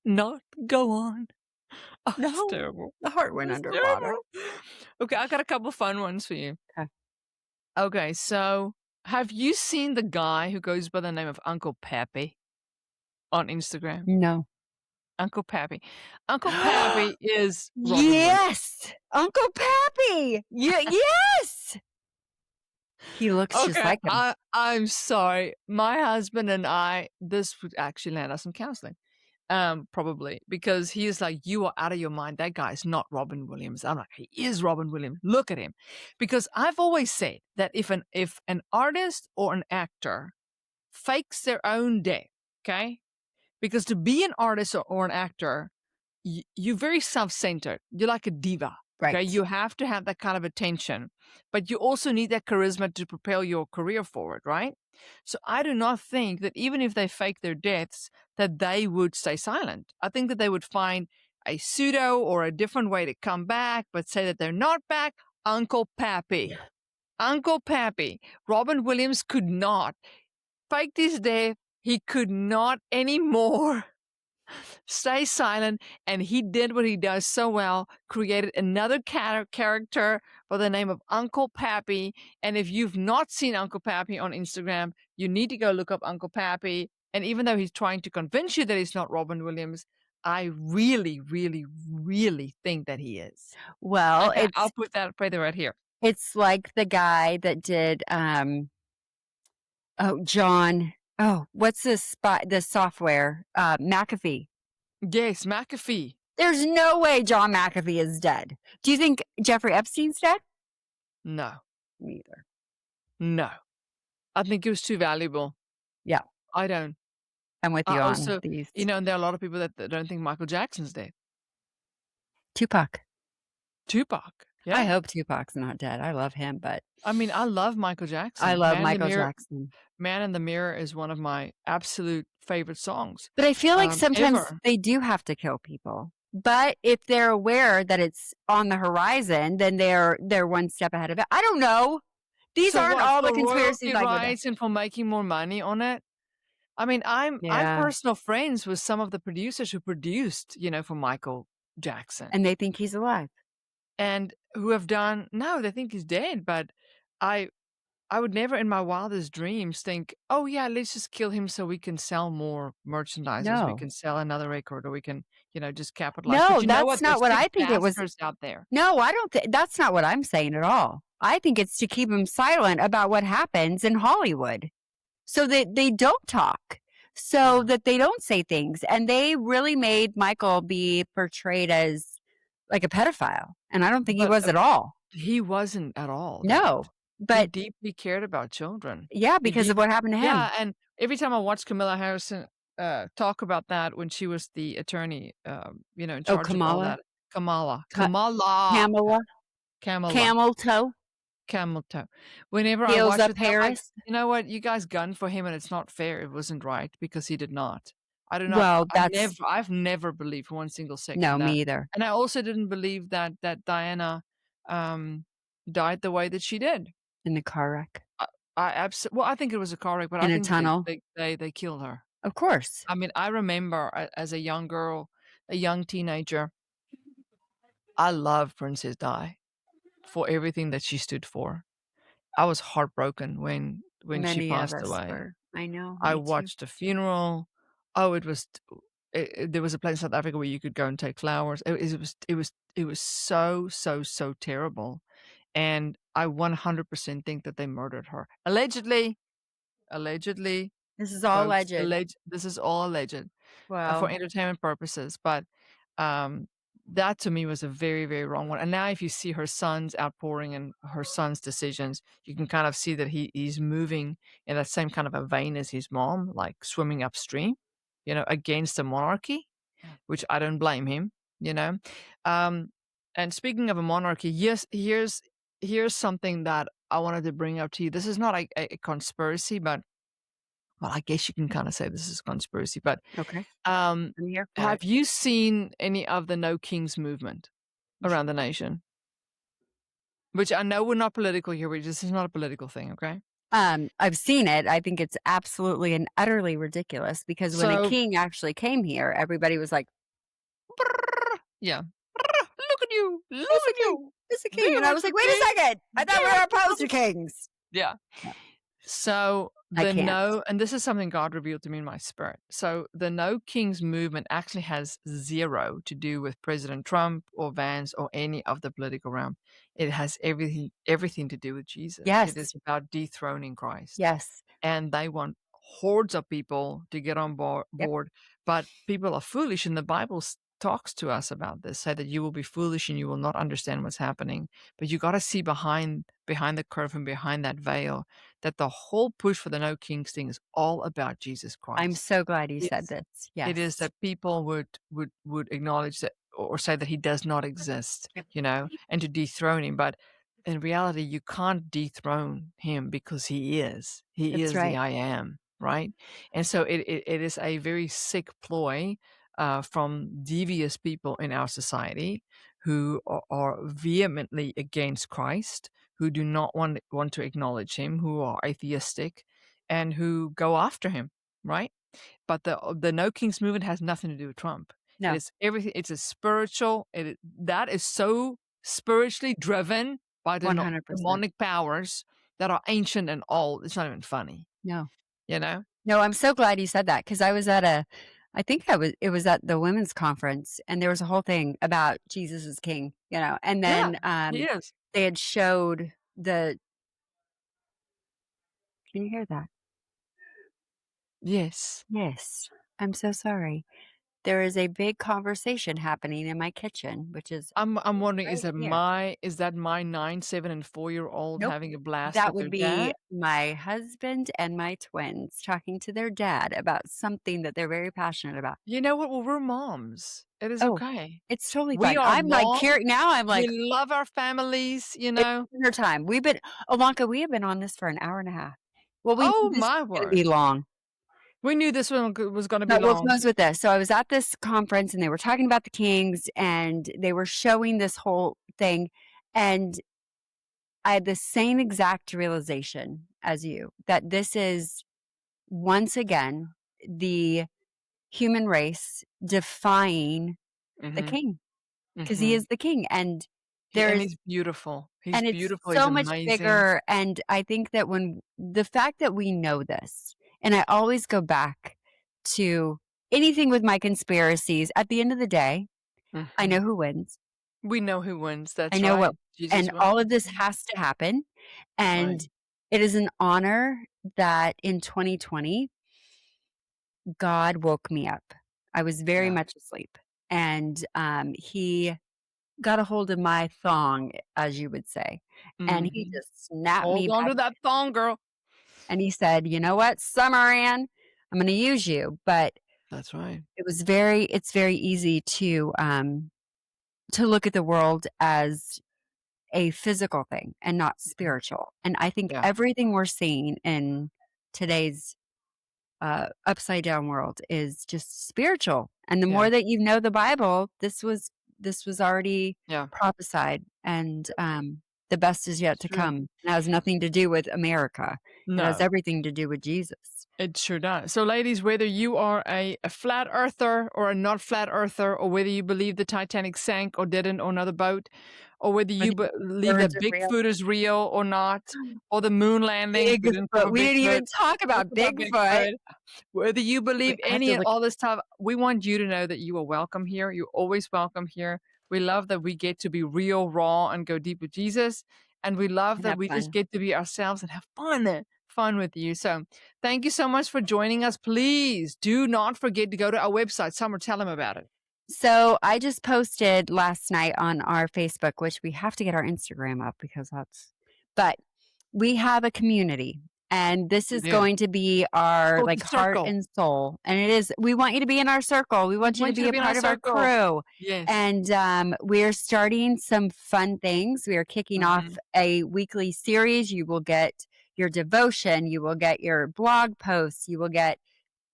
Not go on. Oh, it's no, terrible. the heart went It's underwater. terrible. Okay, I got a couple fun ones for you. 'Kay. Okay, so have you seen the guy who goes by the name of Uncle Pappy on Instagram? No. Uncle Pappy. Uncle Pappy is Robin Williams. Yes! Uncle Pappy! Yes! He looks just Okay, like him. I'm sorry. My husband and I, this would actually land us in counseling. Probably because he's like, "You are out of your mind. That guy is not Robin Williams." I'm like, "He is Robin Williams. Look at him." Because I've always said that if an artist or an actor fakes their own death, okay? Because to be an artist or an actor, you're very self-centered. You're like a diva. Okay, Right. you have to have that kind of attention, but you also need that charisma to propel your career forward, right? So I do not think that even if they fake their deaths, that they would stay silent. I think that they would find a pseudo or a different way to come back, but say that they're not back. Uncle Pappy, Uncle Pappy. Robin Williams could not fake his death. He could not anymore stay silent, and he did what he does so well, created another character by the name of Uncle Pappy. And if you've not seen Uncle Pappy on Instagram, you need to go look up Uncle Pappy. And even though he's trying to convince you that he's not Robin Williams, I really, really, really think that he is. Well, Okay, I'll put that right here. it's like the guy that did, John what's the software? McAfee. Yes, McAfee. There's no way John McAfee is dead. Do you think Jeffrey Epstein's dead? No, Neither. no. I think he was too valuable. Yeah, I don't. I'm with I you on also, these. there are a lot of people that don't think Michael Jackson's dead. Tupac. Tupac, I yeah. hope Tupac's not dead. I love him, but I mean, I love Michael I Jackson. love Michael Jackson. Man in the Mirror is one of my absolute favorite songs, But I feel like sometimes ever. they do have to kill people. But if they're aware that it's on the horizon, then they're one step ahead of it. I don't know. These So aren't what, all the for conspiracies royalty I go down. rights and for making more money on it? I mean, I'm Yeah. personal friends with some of the producers who produced, for Michael Jackson, And they think he's alive. and who have done no, they think he's dead, but I I would never in my wildest dreams think, "Oh, yeah, let's just kill him so we can sell more merchandise, or so we No. can sell another record, or we can, just capitalize." But No, you know that's what? They're not what sick I think it was. bastards out there. No, I don't that's not what I'm saying at all. I think it's to keep him silent about what happens in Hollywood. So that they don't talk. So Yeah. that they don't say things. And they really made Michael be portrayed as like a pedophile. And I don't think he But, was at all. he wasn't at all No. that. He But deeply cared about children. yeah, He because of deeply what happened to him. Yeah, and every time I watch Camilla Harrison, talk about that when she was the attorney, in Oh, charge of all Kamala? that Kamala. Ka Kamala! Kamala? Kamala. Camel toe? Camel toe. Whenever I Heels watch up it, I'm like, Harris? "You know what? You guys gunned for him, and it's not fair. It wasn't right because he did not." I do not Well, that's I've never believed for one single no, second that. me either. And I also didn't believe that Diana, um, died the way that she did. In the car wreck. Well, I think it was a car wreck, but I In a think that tunnel. they killed her. Of course. I mean, I remember as a young girl, a young teenager, I loved Princess Di for everything that she stood for. I was heartbroken when she Many of passed us away. were. I know, I me too. watched the funeral. Oh, it was there was a place in South Africa where you could go and take flowers. It was so, so, so terrible, and I 100% think that they murdered her. Allegedly, This is all folks, alleged. this is all alleged, for Well, entertainment purposes, but, that to me was a very, very wrong one, and now if you see her son's outpouring and her son's decisions, you can kind of see that he's moving in that same kind of a vein as his mom, like swimming upstream, against the monarchy, which I don't blame him, you know? Um, and speaking of a monarchy, yes, here's something that I wanted to bring up to you. This is not a conspiracy, but well, I guess you can kind of say this is a conspiracy, but okay. um, I'm here for it. have you seen any of the No Kings movement? around the nation, which I know we're not political here. This is not a political thing, okay? I've seen it. I think it's absolutely and utterly ridiculous because when a So king actually came here, everybody was like, yeah. Look at you! "It's Look a at king. you! It's a king." And I There was is a like, "Wait a king! second. I thought we There were is the opposed to promise!" kings." Yeah. No, So I the can't. no, and this is something God revealed to me in my spirit. So the no kings movement actually has zero to do with President Trump or Vance or any of the political realm. It has everything to do with Jesus. It is Yes. about dethroning Christ. Yes. And they want hordes of people to get on Yep. board, but people are foolish, and the Bible talks to us about this, say that you will be foolish and you will not understand what's happening. But you got to see behind the curve and behind that veil that the whole push for the No Kings thing is all about Jesus I'm Christ. so glad you said It's this. it is Yes. that people would acknowledge that or say that he does not exist, Yep. and to dethrone him. But in reality, you can't dethrone him because he is. He That's is the right. I am, right? And so it is a very sick ploy from devious people in our society who are vehemently against Christ, who do not want to acknowledge him, who are atheistic, and who go after him, right? But the No Kings movement has nothing to do with Trump. It No, is everything. It's a spiritual. That is so spiritually driven by the 100%. demonic powers that are ancient and old. It's not even funny, No. you know. No, I'm so glad you said that because I think it was at the women's conference and there was a whole thing about Jesus is king, and Yeah, then, he is. they had showed the can you hear that? Yes. Yes. I'm so sorry. There is a big conversation happening in my kitchen, which is I'm wondering, right here. is that my 9, 7, and 4-year-old Nope. having a blast That with their would be dad? my husband and my twins talking to their dad about something that they're very passionate about. You know what? Well, we're moms. It is Oh, okay. it's totally We fine. are I'm like moms. now I'm We like, love our families, you it's know. dinner time. Ilonka, we have been on this for an hour and a half. Well, we knew Oh this my was gonna word. be long, We knew this one was gonna be but we'll long. close with this. So I was at this conference and they were talking about the Kings and they were showing this whole thing, and I had the same exact realization as you, that this is once again the human race defying the Mhm, king, because he mhm. is the king, And there's he's beautiful. He's and it's beautiful, he's so much amazing. bigger, and I think that when the fact that we know this, and I always go back to anything with my conspiracies, at the end of the day, I know Mhm. who wins. We know who wins, I that's know right. what Jesus and wins. all of this has to happen, Right. and it is an honor that in 2020, God woke me up. I was very Yeah. much asleep, and, he got a hold of my thong, as you would say, and he Mhm. just snapped Hold me on back to that thong, girl. and he said, "You know what, Summer Ann, I'm gonna use you," but That's right. it's very easy to look at the world as a physical thing and not Mhm. spiritual, and I think Yeah, everything we're seeing in today's, upside down world is just spiritual, and the yeah, more that you know the Bible, this was already yeah. prophesied, and, the best is yet It's to true. come. It has nothing to do with America. It has No. everything to do with Jesus. It sure does. So, ladies, whether you are a flat earther or a not flat earther, or whether you believe the Titanic sank or didn't on another boat, or whether Whether you believe birds that are real. Bigfoot is real or not, or the moon landing, we didn't Bigfoot. cover We didn't Bigfoot, even talk talk about about Bigfoot. Bigfoot, whether you believe Wait, I have any to and look all this stuff, we want you to know that you are welcome here. You're always welcome here. We love that we get to be real, raw, and go deep with Jesus. And we love and that have we just fun. get to be ourselves and have fun with you. So thank you so much for joining us. Please do not forget to go to our website. Summer, tell them about it. So, I just posted last night on our Facebook, which we have to get our Instagram up because but we have a community, and this We is do. going to be It's our, called the like, heart circle. and soul, and it is we want you to be in our circle. We We want you to want you be to a be in our part of our circle. crew, Yes. and, we're starting some fun things. We are kicking off Hmm. a weekly series. You will get your devotion, you will get your blog posts, you will get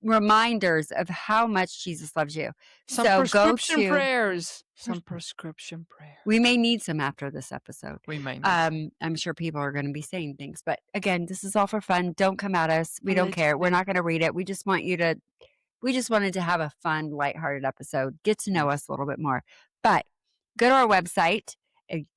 reminders of how much Jesus loves you. Some So go prescription to prayers. Some prescription we prayers. may need some after this episode. We may need some. I'm sure people are gonna be saying things, but again, this is all for fun. Don't come at us. We don't care. We're Allegedly. not gonna read it. We just wanted to have a fun, lighthearted episode, get to know Yes. us a little bit more. But go to our website,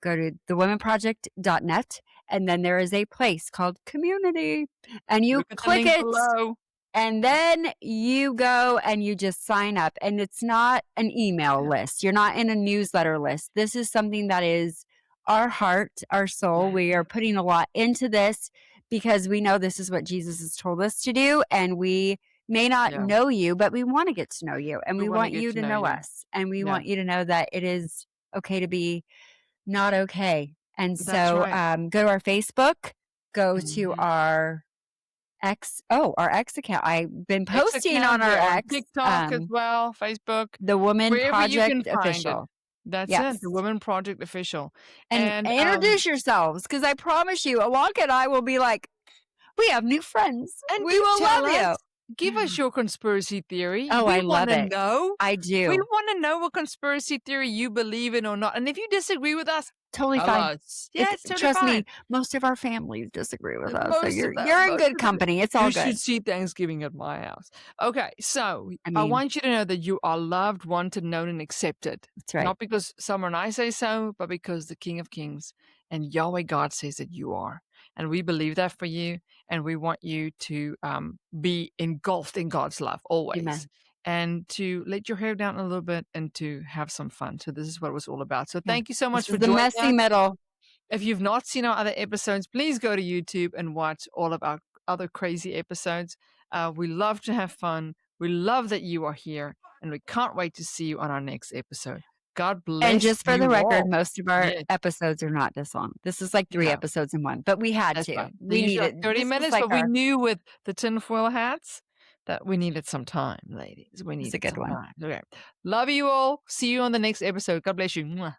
go to thewomenproject.net, and then there is a place called community, and you Look at the click link it, below. and then you go and you just sign up. And it's not an email Yeah. list. You're not in a newsletter list. This is something that is our heart, our soul. Yeah. We are putting a lot into this because we know this is what Jesus has told us to do. And we may not Yeah. know you, but we want to get to know you. And We we wanna want get you to to know know you. us. And we Yeah. want you to know that it is okay to be not okay. And That's so right. go to our Facebook, go to Mhm. our X account. I've been X posting on account, our we're on X, TikTok as well, Facebook, the Woman wherever you can Project find it. Official. That's it, Yes. the Women Project Official. And And, introduce yourselves because I promise you, Ilonka and I will be like, we have new friends. and We do will tell love us, you. give us your conspiracy theory. Oh, We I love wanna it. know. I We do. wanna know what conspiracy theory you believe in or not, and if you disagree with us, Totally tell fine. us. Yeah, it's totally Trust fine. me, most of our families disagree with us. So Most of them, you're in most good of them. company. It's all You should good. see Thanksgiving at my house. Okay, so I I mean, want you to know that you are loved, wanted, known, and accepted. that's right. Not because someone I say so, but because the King of Kings and Yahweh God says that you are. And we believe that for you, and we want you to be engulfed in God's love always. Amen. And to let your hair down a little bit and to have some fun. So this is what it was all about. So Yeah. thank you so This much for is the joining messy us. middle. If you've not seen our other episodes, please go to YouTube and watch all of our other crazy episodes. We love to have fun. We love that you are here, and we can't wait to see you on our next episode. God And bless just for the you record, all. most of our Yes, episodes are not this long. This is like 3 no, episodes in one, but we had that's to. right. They're We usually like needed 30 this was minutes, like but we our knew with the tinfoil hats that we needed some time, ladies. We it's a needed good some one. time. Okay. Love you all. See you on the next episode. God bless you. Mwah.